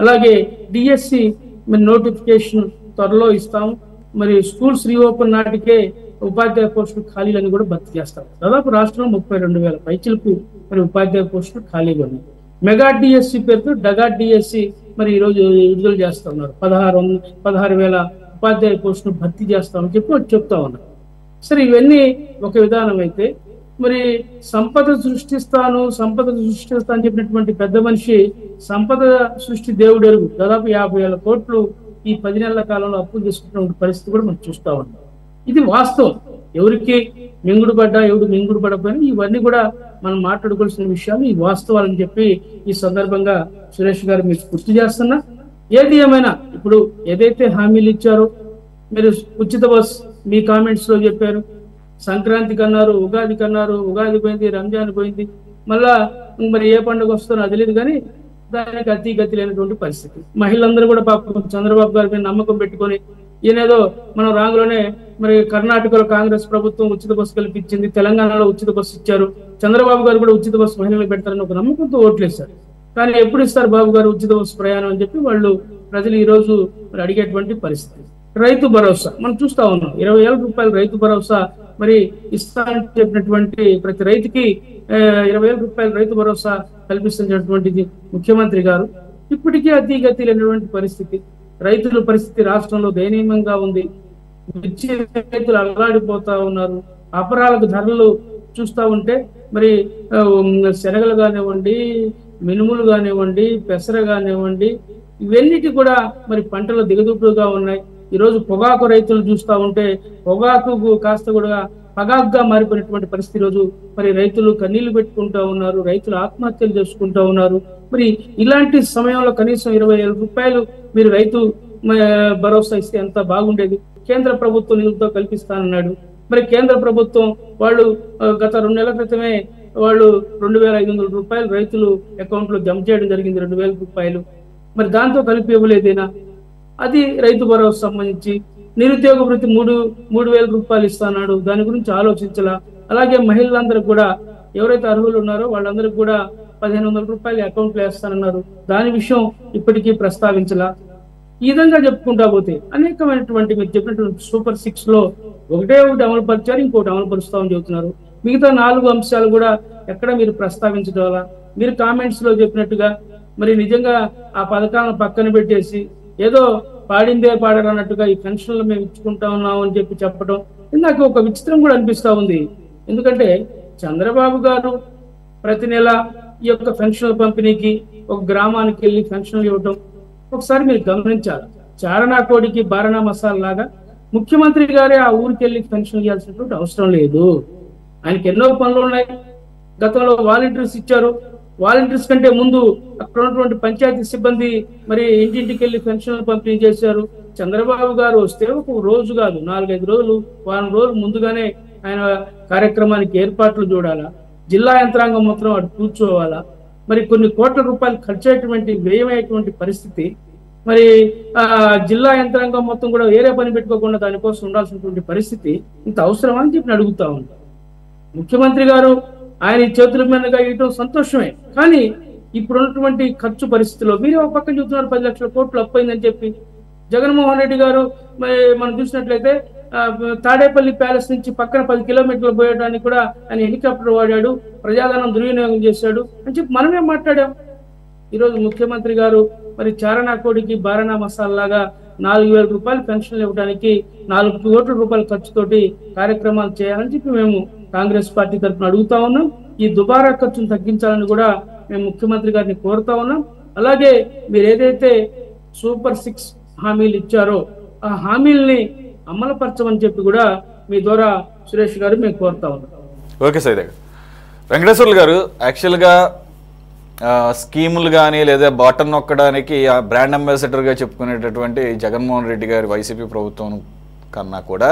[SPEAKER 4] అలాగే డిఎస్సి మరి నోటిఫికేషన్ త్వరలో ఇస్తాము. మరి స్కూల్స్ రీఓపెన్ నాటికే ఉపాధ్యాయ పోస్టులు ఖాళీలను కూడా భర్తీ చేస్తాం. దాదాపు రాష్ట్రంలో 32,000 పైచిలకు మరి ఉపాధ్యాయ పోస్టులు ఖాళీగా ఉన్నాయి. మెగా డిఎస్సి పేరుతో డగా డిఎస్సి మరి ఈరోజు విడుదల చేస్తా ఉన్నారు. 16,000 ఉపాధ్యాయ పోస్టులు భర్తీ చేస్తామని చెప్తా ఉన్నారు. సరే, ఇవన్నీ ఒక విధానం అయితే మరి సంపద సృష్టిస్తాను అని చెప్పినటువంటి పెద్ద మనిషి సంపద సృష్టి దేవుడు ఎరుగు దాదాపు 50,000 కోట్లు ఈ 10 నెలల కాలంలో అప్పులు చేసుకుంటున్న పరిస్థితి కూడా మనం చూస్తా ఉన్నాం. ఇది వాస్తవం. ఎవరికి మింగుడు పడ్డా ఎవడు మింగుడు పడకపోయినా ఇవన్నీ కూడా మనం మాట్లాడుకోవాల్సిన విషయాలు, ఈ వాస్తవాలని చెప్పి ఈ సందర్భంగా సురేష్ గారు మీకు గుర్తు చేస్తున్నా. ఏది ఏమైనా ఇప్పుడు ఏదైతే హామీలు ఇచ్చారో మీరు ఉచిత బస్ మీ కామెంట్స్ లో చెప్పారు, సంక్రాంతికి అన్నారు, ఉగాదికి అన్నారు, ఉగాది పోయింది, రంజాన్ పోయింది, మళ్ళా మరి ఏ పండుగ వస్తుందో అది తెలియదు. కానీ దానికి గతి లేనటువంటి పరిస్థితి. మహిళలందరూ కూడా పాపం చంద్రబాబు గారి మీద నమ్మకం పెట్టుకొని ఈయనేదో మనం రాంగ్లోనే మరి కర్ణాటకలో కాంగ్రెస్ ప్రభుత్వం ఉచిత బస్సు కల్పించింది, తెలంగాణలో ఉచిత బస్సు ఇచ్చారు, చంద్రబాబు గారు కూడా ఉచిత బస్సు మహిళలకు పెడతారని ఒక నమ్మకంతో ఓట్లేశారు. కానీ ఎప్పుడు ఇస్తారు బాబు గారు ఉచిత బస్సు ప్రయాణం అని చెప్పి వాళ్ళు ప్రజలు ఈ రోజు మరి అడిగేటువంటి పరిస్థితి. రైతు భరోసా మనం చూస్తా ఉన్నాం. 20,000 రూపాయలు రైతు భరోసా మరి ఇస్తానని చెప్పినటువంటి ప్రతి రైతుకి 20,000 రూపాయలు రైతు భరోసా కల్పిస్తున్నటువంటిది ముఖ్యమంత్రి గారు. ఇప్పటికీ గతి లేనటువంటి పరిస్థితి. రైతుల పరిస్థితి రాష్ట్రంలో దయనీయంగా ఉంది. మిర్చి రైతులు అల్లాడిపోతా ఉన్నారు. అపరాలకు ధరలు చూస్తా ఉంటే మరి శనగలు కానివ్వండి, మినుములు కానివ్వండి, పెసర కానివ్వండి, ఇవన్నిటి కూడా మరి పంటలు దిగదుపులుగా ఉన్నాయి. ఈరోజు పొగాకు రైతులు చూస్తూ ఉంటే పొగాకు కాస్త కూడా పగాకుగా మారిపోయినటువంటి పరిస్థితి. రోజు మరి రైతులు కన్నీళ్లు పెట్టుకుంటూ ఉన్నారు, రైతులు ఆత్మహత్యలు చేసుకుంటూ ఉన్నారు. మరి ఇలాంటి సమయంలో కనీసం 20,000 రూపాయలు మీరు రైతు భరోసా ఇస్తే ఎంత బాగుండేది. కేంద్ర ప్రభుత్వం నిధులతో కల్పిస్తానన్నాడు. మరి కేంద్ర ప్రభుత్వం వాళ్ళు గత 2 నెలల క్రితమే వాళ్ళు 2,500 రూపాయలు రైతులు అకౌంట్ లో జమ చేయడం జరిగింది, 2,000 రూపాయలు. మరి దాంతో కలిపి ఇవ్వలేదేనా? అది రైతు భరోసా సంబంధించి. నిరుద్యోగ వృత్తి 3,000 రూపాయలు ఇస్తాడు, దాని గురించి ఆలోచించాల. అలాగే మహిళలందరికీ కూడా ఎవరైతే అర్హులు ఉన్నారో వాళ్ళందరికీ కూడా 1,500 రూపాయలు అకౌంట్లో వేస్తానన్నారు, దాని విషయం ఇప్పటికీ ప్రస్తావించలా. ఈ విధంగా చెప్పుకుంటా పోతే అనేకమైనటువంటి మీరు చెప్పినటువంటి సూపర్ 6 లో ఒకటి అమలు పరిచారు, ఇంకోటి అమలు పరుస్తామని చెబుతున్నారు. మిగతా 4 అంశాలు కూడా ఎక్కడ మీరు ప్రస్తావించడం వల్ల మీరు కామెంట్స్ లో చెప్పినట్టుగా మరి నిజంగా ఆ పథకాలను పక్కన పెట్టేసి ఏదో పాడిందే పాడరన్నట్టుగా ఈ పెన్షన్లు మేము ఇచ్చుకుంటా ఉన్నాం అని చెప్పడం నాకు ఒక విచిత్రం కూడా అనిపిస్తా ఉంది. ఎందుకంటే చంద్రబాబు గారు ప్రతి నెల ఈ యొక్క పెన్షన్ల పంపిణీకి ఒక గ్రామానికి వెళ్ళి పెన్షన్లు ఇవ్వటం ఒకసారి మీరు గమనించాలి. చారణా కోడికి బారణా మసాలా లాగా ముఖ్యమంత్రి గారే ఆ ఊరికి వెళ్ళి పెన్షన్ ఇవ్వాల్సినటువంటి అవసరం లేదు. ఆయనకి ఎన్నో పనులు ఉన్నాయి. గతంలో వాలంటీర్స్ ఇచ్చారు, వాలంటీర్స్ కంటే ముందు అక్కడ ఉన్నటువంటి పంచాయతీ సిబ్బంది మరి ఇంటింటికి వెళ్ళి పెన్షన్లు పంపిణీ చేశారు. చంద్రబాబు గారు వస్తే ఒక రోజు కాదు 4-5 రోజులు, వారం రోజులు ముందుగానే ఆయన కార్యక్రమానికి ఏర్పాట్లు చూడాలా, జిల్లా యంత్రాంగం మొత్తం అటు కూర్చోవాలా. మరి కొన్ని కోట్ల రూపాయలు ఖర్చు అయ్యేటువంటి వ్యయమయ్యేటువంటి పరిస్థితి. మరి జిల్లా యంత్రాంగం మొత్తం కూడా వేరే పని పెట్టుకోకుండా దానికోసం ఉండాల్సినటువంటి పరిస్థితి ఇంత అవసరమా అని చెప్పి అడుగుతా ఉంది. ముఖ్యమంత్రి గారు ఆయన చేతుల మీదుగా ఇవ్వడం సంతోషమే, కానీ ఇప్పుడున్నటువంటి ఖర్చు పరిస్థితిలో మీరు ఒక పక్కన చూస్తున్నారు 10 లక్షల కోట్లు అప్పైందని చెప్పి. జగన్మోహన్ రెడ్డి గారు మరి మనం చూసినట్లయితే తాడేపల్లి ప్యాలెస్ నుంచి పక్కన 10 కిలోమీటర్లు పోయడానికి కూడా ఆయన హెలికాప్టర్ వాడాడు, ప్రజాధనం దుర్వినియోగం చేశాడు అని చెప్పి మనమే మాట్లాడాం. ఈరోజు ముఖ్యమంత్రి గారు మరి చారణా కోడికి బారణా మసాలా లాగా 4,000 రూపాయలు పెన్షన్లు ఇవ్వడానికి 4 కోట్ల రూపాయల ఖర్చుతోటి కార్యక్రమాలు చేయాలని చెప్పి మేము కాంగ్రెస్ పార్టీ తరఫున అడుగుతా ఉన్నాం. ఈ దుబారా ఖర్చును తగ్గించాలని కూడా మేము ముఖ్యమంత్రి గారిని కోరుతా ఉన్నాం. అలాగే మీరు ఏదైతే సూపర్ 6 హామీలు ఇచ్చారో ఆ హామీల్ని అమలుపరచమని చెప్పి కూడా మీ ద్వారా సురేష్ గారు మేము కోరుతా ఉన్నాం.
[SPEAKER 1] ఓకే సైదా వెంకటేశ్వర్లు గారు, యాక్చువల్గా స్కీములు కానీ లేదా బటన్ నొక్కడానికి బ్రాండ్ అంబాసిడర్గా చెప్పుకునేటటువంటి జగన్మోహన్ రెడ్డి గారి వైసీపీ ప్రభుత్వం కన్నా కూడా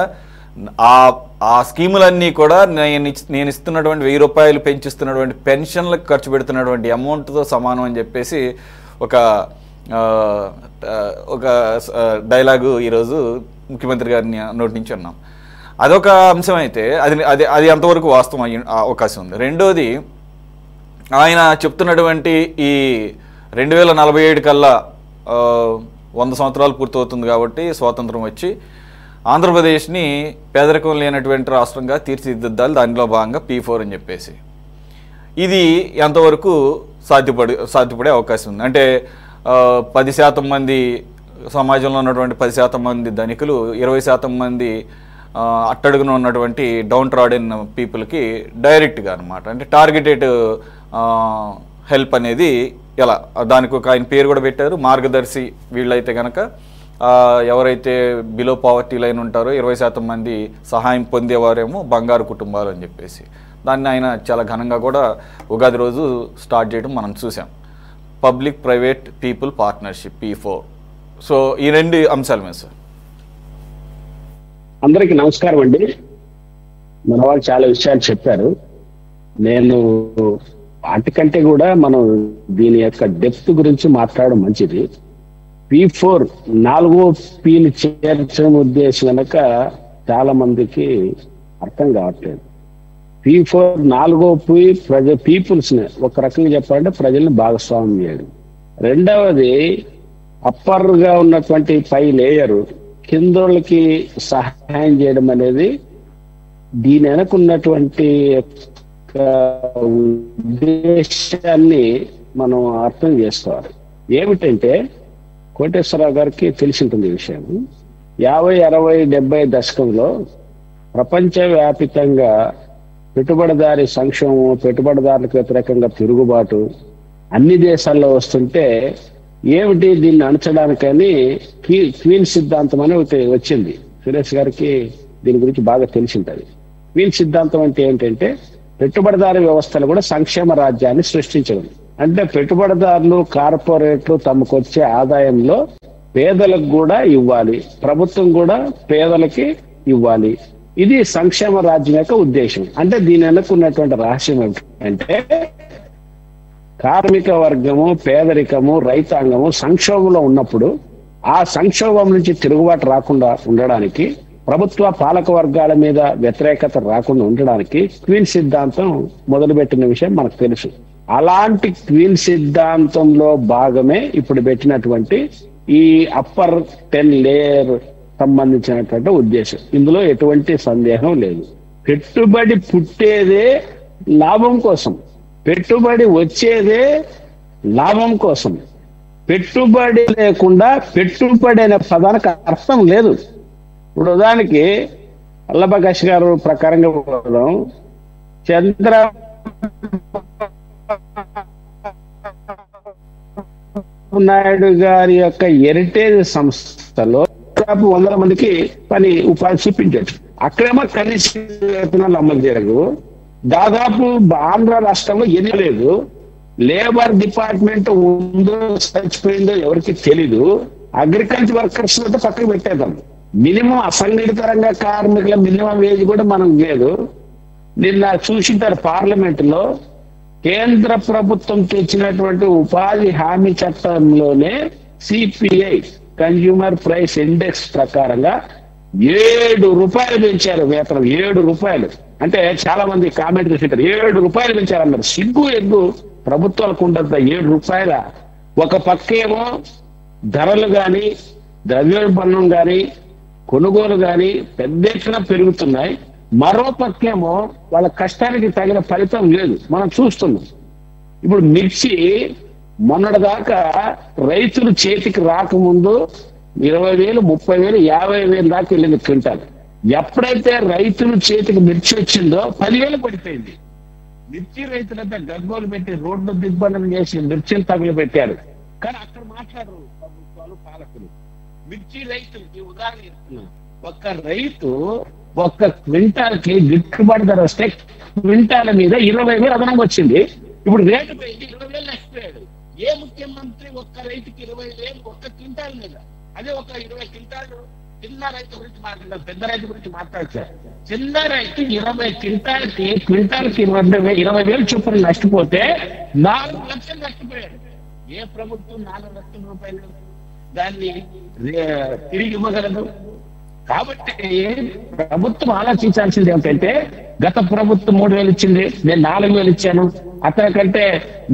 [SPEAKER 1] ఆ స్కీములన్నీ కూడా నేను ఇస్తున్నటువంటి 1,000 రూపాయలు పెంచిస్తున్నటువంటి పెన్షన్లకు ఖర్చు పెడుతున్నటువంటి అమౌంట్తో సమానం అని చెప్పేసి ఒక డైలాగు ఈరోజు ముఖ్యమంత్రి గారిని నోటి నుంచి అన్నాం. అదొక అంశం అయితే అది అంతవరకు వాస్తవం అయ్యే అవకాశం ఉంది. రెండోది, ఆయన చెప్తున్నటువంటి ఈ 2047 కల్లా 100 సంవత్సరాలు పూర్తవుతుంది కాబట్టి స్వాతంత్రం వచ్చి ఆంధ్రప్రదేశ్ని పేదరికం లేనటువంటి రాష్ట్రంగా తీర్చిదిద్దాలి, దానిలో భాగంగా P4 అని చెప్పేసి. ఇది ఎంతవరకు సాధ్యపడే అవకాశం ఉంది? అంటే 10% మంది సమాజంలో ఉన్నటువంటి 10% మంది ధనికులు, 20% మంది అట్టడుగున ఉన్నటువంటి డౌన్ ట్రాడెన్ పీపుల్కి డైరెక్ట్గా అనమాట, అంటే టార్గెటెడ్ హెల్ప్ అనేది ఎలా, దానికి ఒక ఆయన పేరు కూడా పెట్టారు, మార్గదర్శి. వీళ్ళైతే కనుక ఎవరైతే బిలో పావర్టీ లైన్ ఉంటారో 20% మంది సహాయం పొందేవారేమో బంగారు కుటుంబాలు అని చెప్పేసి దాన్ని ఆయన చాలా ఘనంగా కూడా ఉగాది రోజు స్టార్ట్ చేయడం మనం చూసాం. Public private people partnership P4. So ఈ 2 అంశాల మీద సార్.
[SPEAKER 5] అందరికీ నమస్కారం అండి. మన వాళ్ళు చాలా విషయాలు చెప్పారు. నేను వాటికంటే కూడా మనం దీని యొక్క డెప్త్ గురించి మాట్లాడడం మంచిది. P4 4వ Pని చేర్చడం ఉద్దేశం కనుక చాలా మందికి అర్థం కావట్లేదు. P4 4వ P పీపుల్స్ ని ఒక రకంగా చెప్పాలంటే ప్రజల్ని భాగస్వామ్యం చేయడం. రెండవది అప్పర్ గా ఉన్నటువంటి పై లేయరు కిందోళ్ళకి సహాయం చేయడం అనేది దీని వెనకున్నటువంటి ఉద్దేశాన్ని మనం అర్థం చేసుకోవాలి. ఏమిటంటే కోటేశ్వరరావు గారికి తెలిసి ఉంటుంది ఈ విషయం. 50, 60, 70 దశకంలో ప్రపంచవ్యాపితంగా పెట్టుబడిదారి సంక్షేమం, పెట్టుబడిదారులకు వ్యతిరేకంగా తిరుగుబాటు అన్ని దేశాల్లో వస్తుంటే ఏమిటి దీన్ని అణచడానికని క్వీన్ సిద్ధాంతం అని వచ్చింది. సురేష్ గారికి దీని గురించి బాగా తెలిసింటది. క్వీన్ సిద్ధాంతం అంటే ఏంటంటే పెట్టుబడిదారు వ్యవస్థలు కూడా సంక్షేమ రాజ్యాన్ని సృష్టించడం. అంటే పెట్టుబడిదారులు, కార్పొరేట్లు తమకు వచ్చే ఆదాయంలో పేదలకు కూడా ఇవ్వాలి, ప్రభుత్వం కూడా పేదలకి ఇవ్వాలి. ఇది సంక్షేమ రాజ్యం యొక్క ఉద్దేశం. అంటే దీని వెనుకున్నటువంటి రహస్యం ఏమిటంటే కార్మిక వర్గము, పేదరికము, రైతాంగము సంక్షోభంలో ఉన్నప్పుడు ఆ సంక్షోభం నుంచి తిరుగుబాటు రాకుండా ఉండడానికి, ప్రభుత్వ పాలక వర్గాల మీద వ్యతిరేకత రాకుండా ఉండడానికి క్వీన్ సిద్ధాంతం మొదలుపెట్టిన విషయం మనకు తెలుసు. అలాంటి క్వీన్ సిద్ధాంతంలో భాగమే ఇప్పుడు పెట్టినటువంటి ఈ అప్పర్ 10 లేయర్ సంబంధించినటువంటి ఉద్దేశం. ఇందులో ఎటువంటి సందేహం లేదు. పెట్టుబడి పుట్టేదే లాభం కోసం, పెట్టుబడి వచ్చేదే లాభం కోసం. పెట్టుబడి లేకుండా పెట్టుబడి అనే పదానికి అర్థం లేదు. ఇప్పుడు ఉదాహరణకి అల్లబకాష్ గారు ప్రకారంగా పోదాం. చంద్రబాబు నాయుడు గారి యొక్క హెరిటేజ్ సంస్థలో దాదాపు 100 మందికి పని ఉపాధి చూపించారు. అక్కడేమో కనీస వేతనాలు అమలు చేయలేదు. దాదాపు ఆంధ్ర రాష్ట్రంలో ఎన్ని లేదు. లేబర్ డిపార్ట్మెంట్ ఉందో చచ్చిపోయిందో ఎవరికి తెలీదు. అగ్రికల్చర్ వర్కర్స్ అయితే పక్కకు పెట్టేద్దాం. మినిమం అసంఘటిత రంగ కార్మికుల మినిమం వేజ్ కూడా మనం లేదు. నిన్న చూసింటారు పార్లమెంట్ లో కేంద్ర ప్రభుత్వం తెచ్చినటువంటి ఉపాధి హామీ చట్టంలోనే సిపిఐ కన్జ్యూమర్ ప్రైస్ ఇండెక్స్ ప్రకారంగా 7 రూపాయలు పెంచారు వేతనం. 7 రూపాయలు అంటే చాలా మంది కామెంట్ చేసింటారు 7 రూపాయలు పెంచారన్నారు. సిగ్గు ఎగ్గు ప్రభుత్వాలకు ఉండదు 7 రూపాయల. ఒక పక్కేమో ధరలు గాని ద్రవ్యోల్బణం గాని కొనుగోలు గాని పెద్ద ఎత్తున పెరుగుతున్నాయి. మరో పక్కేమో వాళ్ళ కష్టానికి తగిన ఫలితం లేదు. మనం చూస్తున్నాం. ఇప్పుడు మిర్చి మొన్నటిదాకా రైతులు చేతికి రాకముందు 20,000, 30,000, 50,000 దాకా వెళ్ళింది క్వింటాల్. ఎప్పుడైతే రైతులు చేతికి మిర్చి వచ్చిందో 10,000 పడిపోయింది. మిర్చి రైతులంతా గగ్గోలు పెట్టి రోడ్లు దిగ్బంధనం చేసి మిర్చిని తగులు పెట్టారు. కానీ అక్కడ మాట్లాడరు ప్రభుత్వాలు, పాలకులు. మిర్చి రైతులకి ఉదాహరణ ఇస్తున్నాం. ఒక్క రైతు ఒక్క క్వింటాల్ కి గిట్టుబాటు ధర వస్తే క్వింటాల మీద 20,000 అదనంగా వచ్చింది. ఇప్పుడు రేటు పోయింది 20,000 నష్టపోయాడు. ఏ ముఖ్యమంత్రి ఒక్క రైతుకి 20,000 ఒక్క క్వింటాల్ మీద? అదే ఒక 20 క్వింటాలు చిన్న రైతు గురించి మాట్లాడారు, పెద్ద రైతు గురించి మాట్లాడతారు. చిన్న రైతు 20 క్వింటాల్కి 20,000 చొప్పున నష్టపోతే 4 లక్షలు నష్టపోయాడు. ఏ ప్రభుత్వం 4 లక్షల రూపాయలు దాన్ని తిరిగి ఇవ్వగలదు? కాబట్టి ప్రభుత్వం ఆలోచించాల్సింది ఏమిటంటే గత ప్రభుత్వం 3,000 ఇచ్చింది, నేను 4,000 ఇచ్చాను, అతనికంటే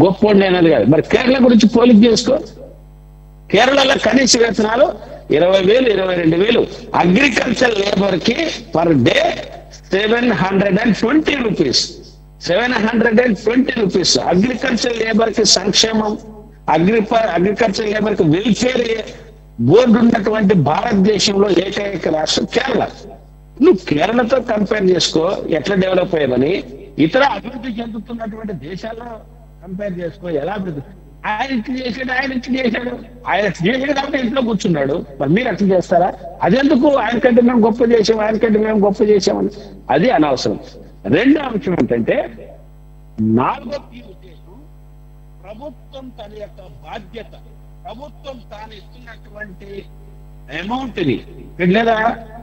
[SPEAKER 5] గొప్పోడు నేనది కాదు. మరి కేరళ గురించి పోలిక చేసుకో. కేరళలో కనీస వేతనాలు 20,000, 22,000. అగ్రికల్చర్ లేబర్ కి per day 720 rupees. 720 rupees. Agriculture labour కి సంక్షేమం, అగ్రికల్చర్ లేబర్ కి వెల్ఫేర్ బోర్డు ఉన్నటువంటి భారతదేశంలో ఏకైక రాష్ట్రం కేరళ. నువ్వు కేరళతో కంపేర్ చేసుకో ఎట్లా డెవలప్ అయ్యామని. ఇతర అభివృద్ధి చెందుతున్నటువంటి దేశాల్లో కంపేర్ చేసుకో ఎలా అభివృద్ధి. ఆయన ఇట్లా చేశాడు, ఆయన ఇట్లా చేశాడు, ఆయన చేసాడు కాబట్టి ఇంట్లో కూర్చున్నాడు. మరి మీరు అట్లా చేస్తారా? అదెందుకు ఆయనకంటే మేము గొప్ప చేసాం, ఆయనకంటే మేము గొప్ప చేసామని? అది అనవసరం. రెండో అంశం ఏంటంటే 4వ ఉద్దేశం ప్రభుత్వం తన యొక్క బాధ్యత, ప్రభుత్వం తాను ఇస్తున్నటువంటి అమౌంట్ ని లేదా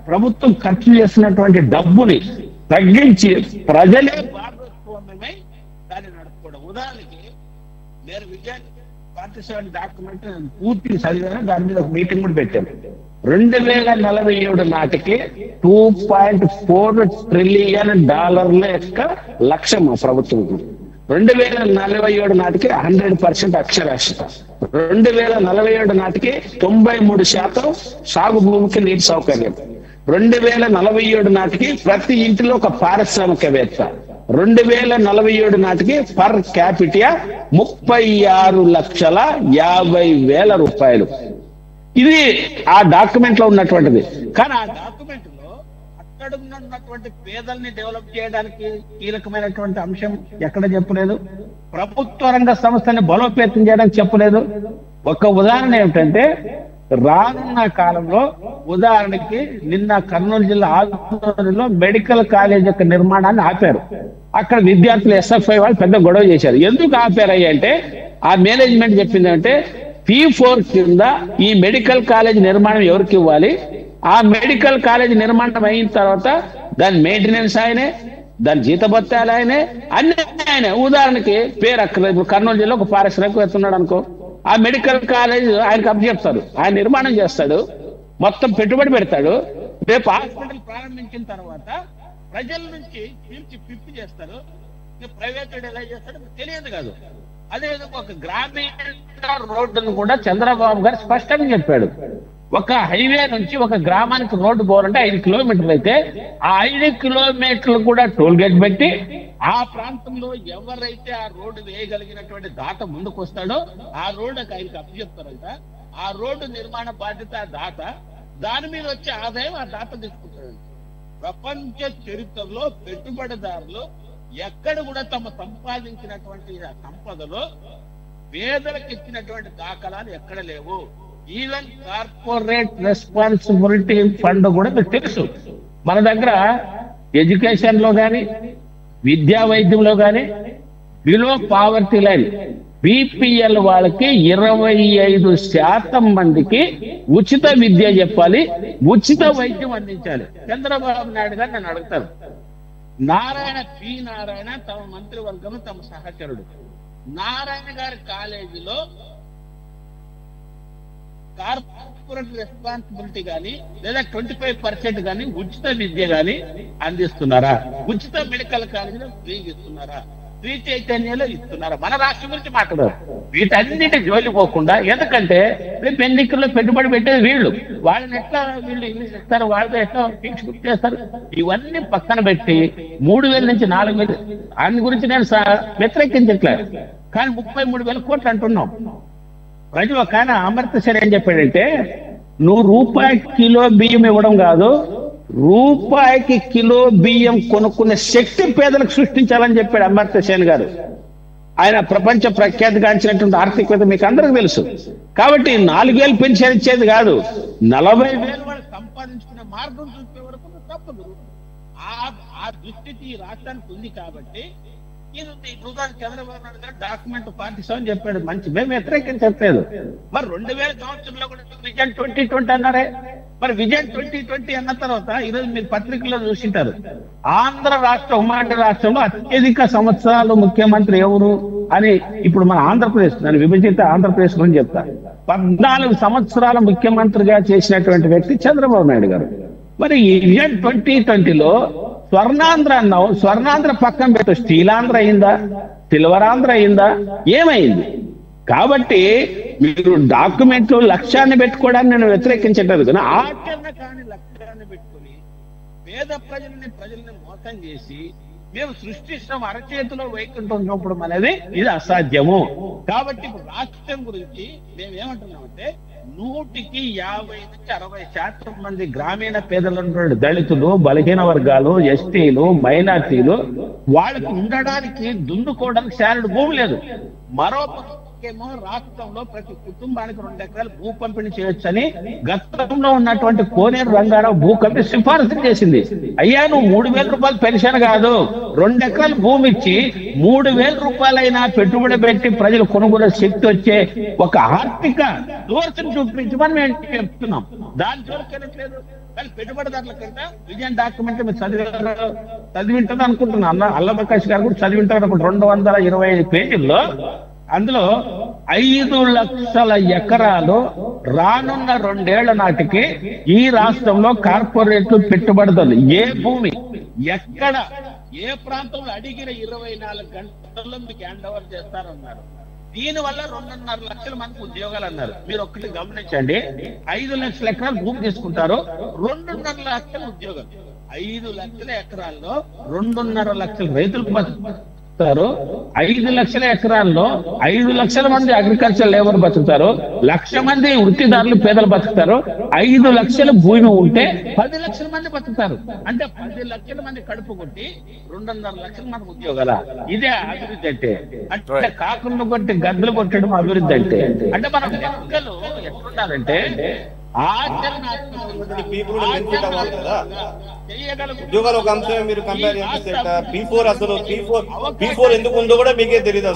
[SPEAKER 5] ప్రభుత్వం ఖర్చు చేస్తున్నటువంటి డబ్బుని తగ్గించి ప్రజలే భాగస్వామ్యమై దాన్ని నడుపుకోవడం. ఉదాహరణకి నేను విజయన్ 47 డాక్యుమెంట్ పూర్తి చదివాను, దాని మీద ఒక మీటింగ్ కూడా పెట్టాను. 2047 నాటికి $2.4 ట్రిలియన్ యొక్క లక్ష్యం మా ప్రభుత్వం. 2047 నాటికి 100% అక్షరాస్యత. 2047 నాటికి 93% సాగు భూమికి నీటి సౌకర్యం. 2047 నాటికి ప్రతి ఇంటిలో ఒక పారిశ్రామికవేత్త. 2047 నాటికి పర్ క్యాపిటా 36,50,000 రూపాయలు. ఇది ఆ డాక్యుమెంట్ లో ఉన్నటువంటిది. కానీ ఆ డాక్యుమెంట్ లో
[SPEAKER 6] అట్టడుగున్నటువంటి పేదల్ని డెవలప్ చేయడానికి కీలకమైనటువంటి అంశం ఎక్కడ చెప్పలేదు. ప్రభుత్వ రంగ సంస్థని బలోపేతం చేయడానికి చెప్పలేదు. ఒక ఉదాహరణ ఏమిటంటే, రానున్న కాలంలో ఉదాహరణకి నిన్న కర్నూలు జిల్లా ఆధ్వర్యంలో మెడికల్ కాలేజ్ యొక్క నిర్మాణాన్ని ఆపారు. అక్కడ విద్యార్థులు SFI వాళ్ళు పెద్ద గొడవ చేశారు. ఎందుకు ఆపారయ్య అంటే, ఆ మేనేజ్మెంట్ చెప్పిందంటే P4 కింద ఈ మెడికల్ కాలేజ్ నిర్మాణం ఎవరికి ఇవ్వాలి, ఆ మెడికల్ కాలేజ్ నిర్మాణం అయిన తర్వాత దాని మెయింటెనెన్స్ ఆయనే, దాని జీతభత్యాలు ఆయనే, అన్ని ఆయనే. ఉదాహరణకి పేరు అక్కడ కర్నూలు జిల్లా ఒక పారిశ్రామికవేత్త ఉన్నాడు అనుకో, ఆ మెడికల్ కాలేజ్ ఆయనకు అప్పచెప్తారు, ఆయన నిర్మాణం చేస్తాడు, మొత్తం పెట్టుబడి పెడతాడు. రేపు హాస్పిటల్ ప్రారంభించిన తర్వాత ప్రజల నుంచి పిలిచి పిప్పి చేస్తారు. ప్రైవేట్ ఎలా చేస్తాడో తెలియదు కాదు. అదేవిధంగా ఒక గ్రామీణ రోడ్డును కూడా చంద్రబాబు గారు స్పష్టంగా చెప్పాడు. ఒక హైవే నుంచి ఒక గ్రామానికి రోడ్డు పోవాలంటే 5 కిలోమీటర్లు అయితే ఆ 5 కిలోమీటర్లు కూడా టోల్ గేట్ పెట్టి ఆ ప్రాంతంలో ఎవరైతే ఆ రోడ్డు వేయగలిగినటువంటి దాత ముందుకు వస్తాడో ఆ రోడ్డుకి ఆయనకి అప్పచెప్తారంట. ఆ రోడ్డు నిర్మాణ బాధ్యత ఆ దాత, దాని మీద వచ్చే ఆదాయం ఆ దాత తీసుకుంటాడంట. ప్రపంచ చరిత్రలో పెట్టుబడిదారులు ఎక్కడ కూడా తమ సంపాదించినటువంటి సంపదలో పేదలకు ఇచ్చినటువంటి దాఖలాలు ఎక్కడ లేవు. ఈవెన్ కార్పొరేట్ రెస్పాన్సిబిలిటీ ఫండ్ కూడా మీకు తెలుసు. మన దగ్గర ఎడ్యుకేషన్ లో కానీ విద్యా వైద్యంలో కానీ బిలో పావర్టీ లైన్ BPL వాళ్ళకి 25% మందికి ఉచిత విద్య చెప్పాలి, ఉచిత వైద్యం అందించాలి. చంద్రబాబు నాయుడు గారు నన్ను అడుగుతారు. నారాయణ తమ మంత్రివర్గం తమ సహచరుడు నారాయణ గారి కాలేజీలో కార్పొరేట్ రెస్పాన్సిబిలిటీ కానీ లేదా 25% కానీ ఉచిత విద్య కానీ అందిస్తున్నారా? ఉచిత మెడికల్ కాలేజీలో ఫ్రీగా ఇస్తున్నారా? ఫ్రీ చైతన్యంలో ఇస్తున్నారా? మన రాష్ట్రం గురించి మాట్లాడారు. వీటన్నిటి జోలి పోకుండా, ఎందుకంటే రేపు ఎన్నికల్లో పెట్టుబడి పెట్టేది వీళ్ళు, వాళ్ళని ఎట్లా వీళ్ళు ఇంగ్లీష్ ఇస్తారు, వాళ్ళతో ఎట్లా ఫిక్స్ చేస్తారు, ఇవన్నీ పక్కన పెట్టి 3,000 నుంచి 4,000 దాని గురించి నేను వ్యతిరేకించట్లేదు. కానీ 33,000 కోట్లు అంటున్నాం. ప్రజలు ఒక ఆయన అమర్త్య సేన్ ఏం చెప్పాడంటే, నువ్వు రూపాయి కిలో బియ్యం ఇవ్వడం కాదు, రూపాయికి కిలో బియ్యం కొనుక్కునే శక్తి పేదలకు సృష్టించాలని చెప్పాడు అమర్త్య సేన్ గారు. ఆయన ప్రపంచ ప్రఖ్యాతిగాంచినటువంటి ఆర్థికవేత్త, మీకు అందరికి తెలుసు. కాబట్టి 4,000 పెన్షన్ ఇచ్చేది కాదు, 40,000 వాళ్ళు సంపాదించుకునే మార్గం చూసే వరకు తప్పదు. ఆ దుస్థితి ఈ రాష్ట్రానికి ఉంది. కాబట్టి ఇది చంద్రబాబు నాయుడు గారు డాక్యుమెంట్ 47 చెప్పాడు, మంచి, మేము వ్యతిరేకించట్లేదు. మరి 2000 సంవత్సరంలో కూడా విజన్ 2020 అన్నారే. మరి విజన్ 2020 అన్న తర్వాత ఈరోజు మీరు పత్రికల్లో చూసింటారు, ఆంధ్ర రాష్ట్ర ఉమ్మడి రాష్ట్రంలో అత్యధిక సంవత్సరాలు ముఖ్యమంత్రి ఎవరు అని. ఇప్పుడు మన ఆంధ్రప్రదేశ్, నేను విభజిత ఆంధ్రప్రదేశ్ గురించి చెప్తా. 14 సంవత్సరాల ముఖ్యమంత్రిగా చేసినటువంటి వ్యక్తి చంద్రబాబు నాయుడు గారు. మరి ఈ విజన్ 2020లో స్వర్ణాంధ్ర అన్నావు, స్వర్ణాంధ్ర పక్కన పెట్టు, స్టీలాంధ్ర అయిందా, సిల్వరాంధ్ర అయిందా, ఏమైంది? కాబట్టి మీరు డాక్యుమెంట్లు లక్ష్యాన్ని పెట్టుకోవడానికి నేను వ్యతిరేకించట్లేదు, కానీ ఆచరణ కాని లక్ష్యాన్ని పెట్టుకుని పేద ప్రజల్ని మోసం చేసి మేము సృష్టిస్తాం అరచేతిలో వైకుంఠం చూపడం అనేది ఇది అసాధ్యము. కాబట్టి ఇప్పుడు రాష్ట్రం గురించి మేము ఏమంటున్నామంటే, 100కి 50 నుంచి 60% మంది గ్రామీణ పేదలు, దళితులు, బలహీన వర్గాలు, ఎస్టీలు, మైనార్టీలు, వాళ్ళకి ఉండడానికి దున్నుకోవడానికి శాలెడ్ భూమి లేదు. మరో పక్కకేమో రాష్ట్రంలో ప్రతి కుటుంబానికి 2 ఎకరాలు భూ పంపిణీ చేయొచ్చని గతంలో ఉన్నటువంటి కోనేరు రంగారావు భూ కమిటీ సిఫారసు చేసింది. అయ్యా, నువ్వు 3,000 రూపాయలు పెన్షన్ కాదు, 2 ఎకరాలు భూమి ఇచ్చి 3,000 రూపాయలైనా పెట్టుబడి పెట్టి ప్రజలు కొనుగోలు శక్తి వచ్చే ఒక ఆర్థిక సోర్స్ని చూపించమని మేము చెప్తున్నాం. దాని చూడలేదు. కానీ పెట్టుబడిదారుల కంటే విజన్ డాక్యుమెంట్ మీరు చదివింటారు అనుకుంటున్నాను. అల్లప్రకాష్ గారు కూడా చదివింటారు. 225 పేజీల్లో అందులో 5 లక్షల ఎకరాలు రానున్న 2 ఏళ్ల నాటికి ఈ రాష్ట్రంలో కార్పొరేట్లు పెట్టుబడిదారులు ఏ భూమి ఎక్కడ ఏ ప్రాంతంలో అడిగిన 24 గంటల్లో మీకు హ్యాండ్ ఓవర్ చేస్తారన్నారు. దీనివల్ల 2.5 లక్షల మందికి ఉద్యోగాలు అన్నారు. మీరు ఒక్కటి గమనించండి, 5 లక్షల ఎకరాలు భూమి తీసుకుంటారు, 2.5 లక్షల ఉద్యోగాలు. 5 లక్షల ఎకరాల్లో 2.5 లక్షల రైతులకు బతుకుతారు, 5 లక్షల ఎకరాల్లో 5 లక్షల మంది అగ్రికల్చర్ లేబర్ బతుకుతారు, 1,00,000 మంది వృత్తిదారులు పేదలు బతుకుతారు. 5 లక్షల భూమి ఉంటే 10 లక్షల మంది బతుకుతారు. అంటే 10 లక్షల మంది కడుపు కొట్టి 2.5 లక్షల మంది ఉద్యోగాల. ఇదే అభివృద్ధి అంటే. అంటే కాకులను కొట్టి గద్దలు కొట్టడం అభివృద్ధి అంటే. అంటే మన లెక్కలు ఎట్లుండాలంటే
[SPEAKER 3] ఉద్యోగాలు ఒక అంశం మీరు కంపేర్ చేస్తే P4 అసలు P4 ఎందుకు ఉందో కూడా మీకే తెలియదు.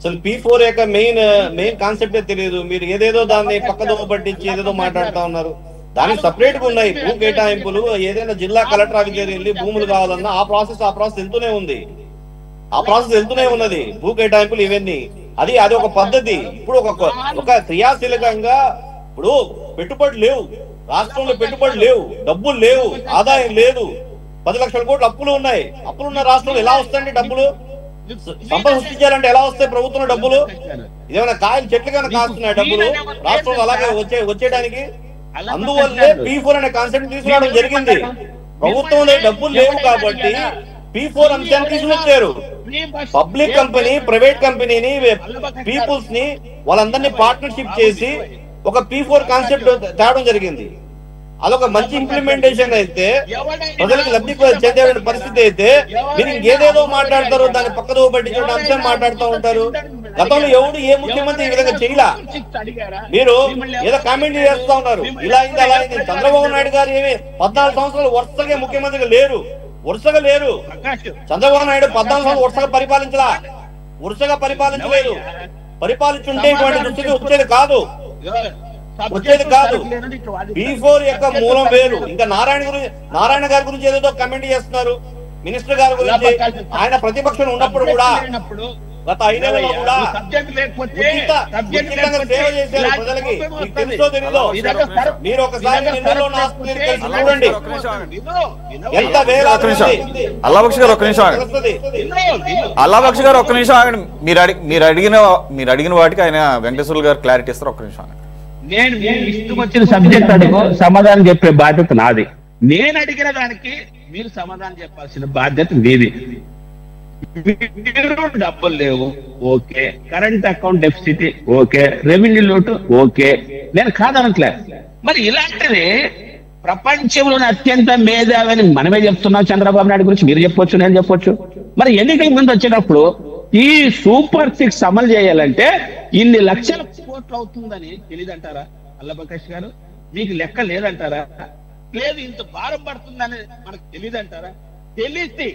[SPEAKER 3] అసలు P4 యొక్క మెయిన్ కాన్సెప్టే తెలియదు. మీరు ఏదేదో దాన్ని పక్కదో పట్టించి ఏదేదో మాట్లాడుతా ఉన్నారు. దానికి సపరేట్ గా ఉన్నాయి భూ కేటాయింపులు. ఏదైనా జిల్లా కలెక్టర్ ఆఫీస్ వెళ్ళి భూములు కావాలన్నా ఆ ప్రాసెస్ వెళ్తూనే ఉంది. వెళ్తూనే ఉన్నది భూ కేటాయింపులు ఇవన్నీ. అది ఒక పద్ధతి. ఇప్పుడు ఒక క్రియాశీలకంగా ఇప్పుడు పెట్టుబడులు లేవు రాష్ట్రంలో, పెట్టుబడులు లేవు, డబ్బులు లేవు, ఆదాయం లేదు, 10 లక్షల కోట్ల అప్పులు ఉన్నాయి. అప్పులున్న రాష్ట్రంలో ఎలా వస్తాయండి డబ్బులు? సంపద సృష్టించాలంటే ఎలా వస్తాయి ప్రభుత్వం డబ్బులు? ఇదేమైనా కాయలు చెట్లు కన్నా కాస్తున్నాయి డబ్బులు రాష్ట్రంలో అలాగే వచ్చేయడానికి? అందువల్లే P4 అనే కాన్సెప్ట్ తీసుకురావడం జరిగింది. ప్రభుత్వంలో డబ్బులు లేవు కాబట్టి P4 అంశాన్ని తీసుకొచ్చారు. పబ్లిక్ కంపెనీ, ప్రైవేట్ కంపెనీని, పీపుల్స్ ని వాళ్ళందరినీ పార్ట్నర్షిప్ చేసి ఒక P4 కాన్సెప్ట్ తేవడం జరిగింది. అదొక మంచి ఇంప్లిమెంటేషన్ అయితే ప్రజలకు లబ్ధి చెందే పరిస్థితి అయితే మీరు ఇంకేదేదో మాట్లాడతారు, దాన్ని పక్కదో పట్టించే అంశం మాట్లాడుతూ ఉంటారు. గతంలో ఏ ముఖ్యమంత్రి ఈ విధంగా చేయలా. మీరు ఏదో కామెంట్ చేస్తా ఉన్నారు, ఇలా అయింది అలా అయింది. చంద్రబాబు నాయుడు గారు ఏమి 14 సంవత్సరాలు వరుసగా ముఖ్యమంత్రిగా లేరు. చంద్రబాబు నాయుడు 14 సంవత్సరాలు వరుసగా పరిపాలించలేదు. పరిపాలించుంటే ఇటువంటి దృష్టికి వచ్చేది కాదు. P4 యొక్క మూలం వేరు. ఇంకా నారాయణ గారి గురించి ఏదో కమెంట్ చేస్తున్నారు. మినిస్టర్ గారి గురించి ఆయన ప్రతిపక్షంలో ఉన్నప్పుడు కూడా గత 5 ఏళ్లలో కూడా సేవ చేశారు ప్రజలకి. మీకు తెలుసో తెలీదో మీరు ఒకసారి చూడండి ఎంత వేలాది.
[SPEAKER 1] అల్లాబక్ష్ గారు ఒక్క నిమిషం ఆగండి. మీరు అడిగిన వాటికి ఆయన వెంకటేశ్వర్లు గారు క్లారిటీ ఇస్తారు. ఒక్క నిమిషం.
[SPEAKER 6] నేను ఇష్టం వచ్చిన సబ్జెక్ట్ అడుగు, సమాధానం చెప్పే బాధ్యత నాది. నేను అడిగిన దానికి మీరు సమాధానం చెప్పాల్సిన బాధ్యత మీది. డబ్బులు లేవు, okay. Current account deficit, okay. Revenue లోటు, ఓకే. నేను కాదనట్లే. మరి ఇలాంటిది ప్రపంచంలోని అత్యంత మేధావని మనమే చెప్తున్నాం. చంద్రబాబు నాయుడు గురించి మీరు చెప్పొచ్చు, నేను చెప్పొచ్చు. మరి ఎన్నికల ముందు వచ్చినప్పుడు ఈ సూపర్ 6 అమలు చేయాలంటే ఇన్ని లక్షల కోట్లు అవుతుందని తెలియదంటారా అల్లబకాష్ గారు? మీకు లెక్క లేదంటారా? లేదు, ఇంత భారం పడుతుందని మనకు తెలియదంటారా? తెలిసి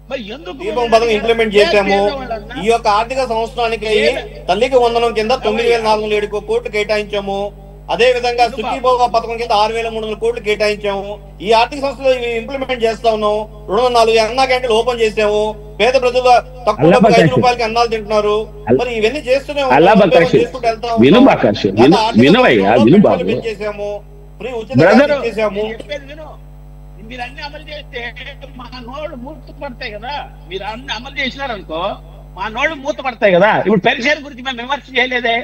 [SPEAKER 6] మరి ఎందుకు
[SPEAKER 3] ఇంప్లిమెంట్ చేశాము? ఈ యొక్క ఆర్థిక సంవత్సరానికి తల్లికి వందనం కింద 9,407 కోట్లు కేటాయించాము. అదే విధంగా సుఖీభోగ పథకం కింద 6,300 కోట్లు కేటాయించాము. ఈ ఆర్థిక సంస్థలో ఇంప్లిమెంట్ చేస్తా ఉన్నాం. 204 అన్నా క్యాంటీన్లు ఓపెన్ చేసాము. పేద ప్రజలు తక్కువ 5 రూపాయలకి అన్నాలు తింటున్నారు. మరి ఇవన్నీ చేస్తూనే చేసాము. ఫ్రీ ఉచితంగా చేసాము.
[SPEAKER 6] మీరు అన్ని అమలు చేస్తే మా నోళ్ళు మూత పడతాయి కదా. మీరు అన్ని అమలు చేసినారనుకో మా నోళ్ళు మూత పడతాయి కదా. ఇప్పుడు పెన్షన్ గురించి మేము విమర్శ చేయలేదే,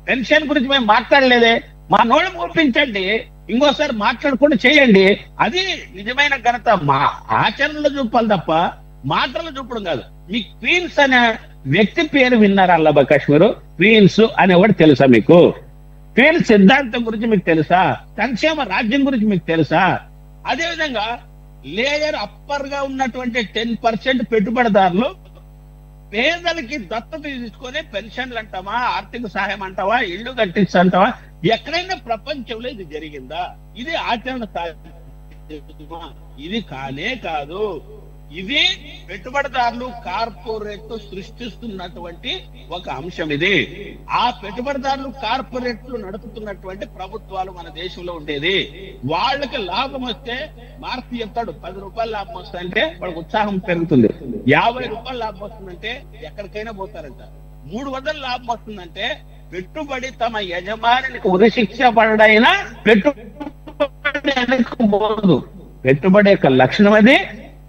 [SPEAKER 6] పెన్షన్ గురించి మేము మాట్లాడలేదే. మా నోళ్ళు మూపించండి, ఇంకోసారి మాట్లాడకుండా చేయండి. అది నిజమైన ఘనత. మా ఆచరణలో చూపాలి తప్ప మాటలు చూపడం కాదు. మీ క్వీన్స్ అనే వ్యక్తి పేరు విన్నారా అల్లబకాష్ మీరు? క్వీన్స్ అనేవాడు తెలుసా మీకు? క్వీన్స్ సిద్ధాంతం గురించి మీకు తెలుసా? సంక్షేమ రాజ్యం గురించి మీకు తెలుసా? అదేవిధంగా లేయర్ అప్పర్ గా ఉన్నటువంటి 10% పెట్టుబడిదారులు పేదలకి దత్తత తీసుకొని పెన్షన్లు అంటావా, ఆర్థిక సహాయం అంటావా, ఇళ్లు కట్టించంటావా? ఎక్కడైనా ప్రపంచంలో ఇది జరిగిందా? ఇది ఆచరణ సాధ్యమా? ఇది కానే కాదు. ఇది పెట్టుబడిదారులు కార్పొరేట్ సృష్టిస్తున్నటువంటి ఒక అంశం. ఇది ఆ పెట్టుబడిదారులు కార్పొరేట్లు నడుపుతున్నటువంటి ప్రభుత్వాలు మన దేశంలో ఉండేది. వాళ్ళకి లాభం వస్తే మార్పు చెప్తాడు. 10 రూపాయలు లాభం వస్తుందంటే వాళ్ళకి ఉత్సాహం పెరుగుతుంది. 50 రూపాయలు లాభం వస్తుందంటే ఎక్కడికైనా పోతారంట. 300 లాభం వస్తుందంటే పెట్టుబడి తమ యజమానికి ఉరిశిక్ష పడైనా పెట్టుబడి వెనక్కిపోదు. పెట్టుబడి యొక్క లక్షణం అది.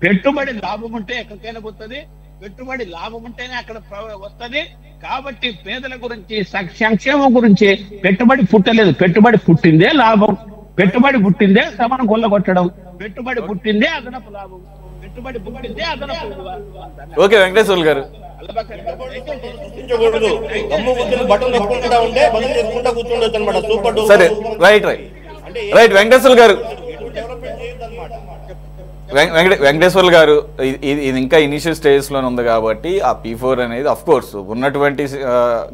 [SPEAKER 6] పెట్టుబడి లాభం ఉంటే ఎక్కడికైనా పోతుంది. పెట్టుబడి లాభం ఉంటేనే అక్కడ వస్తుంది. కాబట్టి పేదల గురించి, సంక్షేమం గురించి పెట్టుబడి పుట్టలేదు. పెట్టుబడి పుట్టిందే లాభం. పెట్టుబడి పుట్టిందే సమానం కొల్లగొట్టడం. పెట్టుబడి పుట్టిందే అదనపు లాభం. పెట్టుబడి పుట్టిందే అదనపు విలువ.
[SPEAKER 1] ఓకే వెంకటేశ్వర్లు గారు.
[SPEAKER 3] సృష్టించకూడదు. దమ్ము కూర్చొని బటన్ నొక్కుంటా ఉంటే బదులు చేసుకుంటా కూర్చుండొచ్చు అనమాట. Super duper.
[SPEAKER 1] సరే రైట్ వెంకటేశ్వర్లు గారు.
[SPEAKER 3] డెవలప్మెంట్ చేయొద్దు అనమాట.
[SPEAKER 1] వెంకటేశ్వర్లు గారు, ఇది ఇంకా ఇనిషియల్ స్టేజ్లోనే ఉంది కాబట్టి ఆ P4 అనేది అఫ్ కోర్స్ ఉన్నటువంటి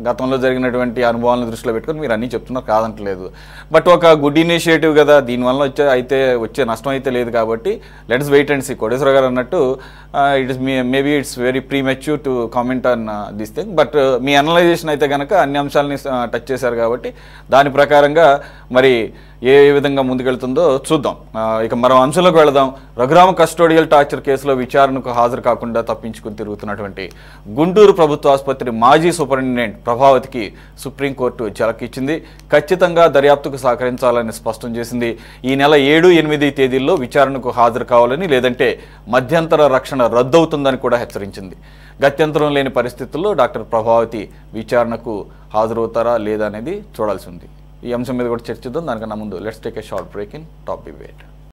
[SPEAKER 1] గతంలో జరిగినటువంటి అనుభవాలను దృష్టిలో పెట్టుకొని మీరు అన్నీ చెప్తున్నారు, కాదంటలేదు. బట్ ఒక గుడ్ ఇనిషియేటివ్ కదా, దీనివల్ల వచ్చే నష్టం అయితే లేదు కాబట్టి let's wait and see. Koteswara garu అన్నట్టు maybe it's very premature to comment on this thing. But మీ అనలైజేషన్ అయితే కనుక అన్ని అంశాలని టచ్ చేశారు కాబట్టి దాని ప్రకారంగా మరి ఏ విధంగా ముందుకెళ్తుందో చూద్దాం. ఇక మరో అంశంలోకి వెళదాం. రఘురామ కస్టోడియల్ టార్చర్ కేసులో విచారణకు హాజరు కాకుండా తప్పించుకుని తిరుగుతున్నటువంటి గుంటూరు ప్రభుత్వ ఆసుపత్రి మాజీ సూపరింటెండెంట్ ప్రభావతికి సుప్రీంకోర్టు ఝలకిచ్చింది. ఖచ్చితంగా దర్యాప్తుకు సహకరించాలని స్పష్టం చేసింది. ఈ నెల 7, 8 తేదీల్లో విచారణకు హాజరు కావాలని, లేదంటే మధ్యంతర రక్షణ రద్దవుతుందని కూడా హెచ్చరించింది. గత్యంతరం లేని పరిస్థితుల్లో డాక్టర్ ప్రభావతి విచారణకు హాజరవుతారా లేదా అనేది చూడాల్సి ఉంది. ఈ అంశం మీద కూడా చర్చిద్దాం. దానికన్నా ముందు let's take a short break in top debate.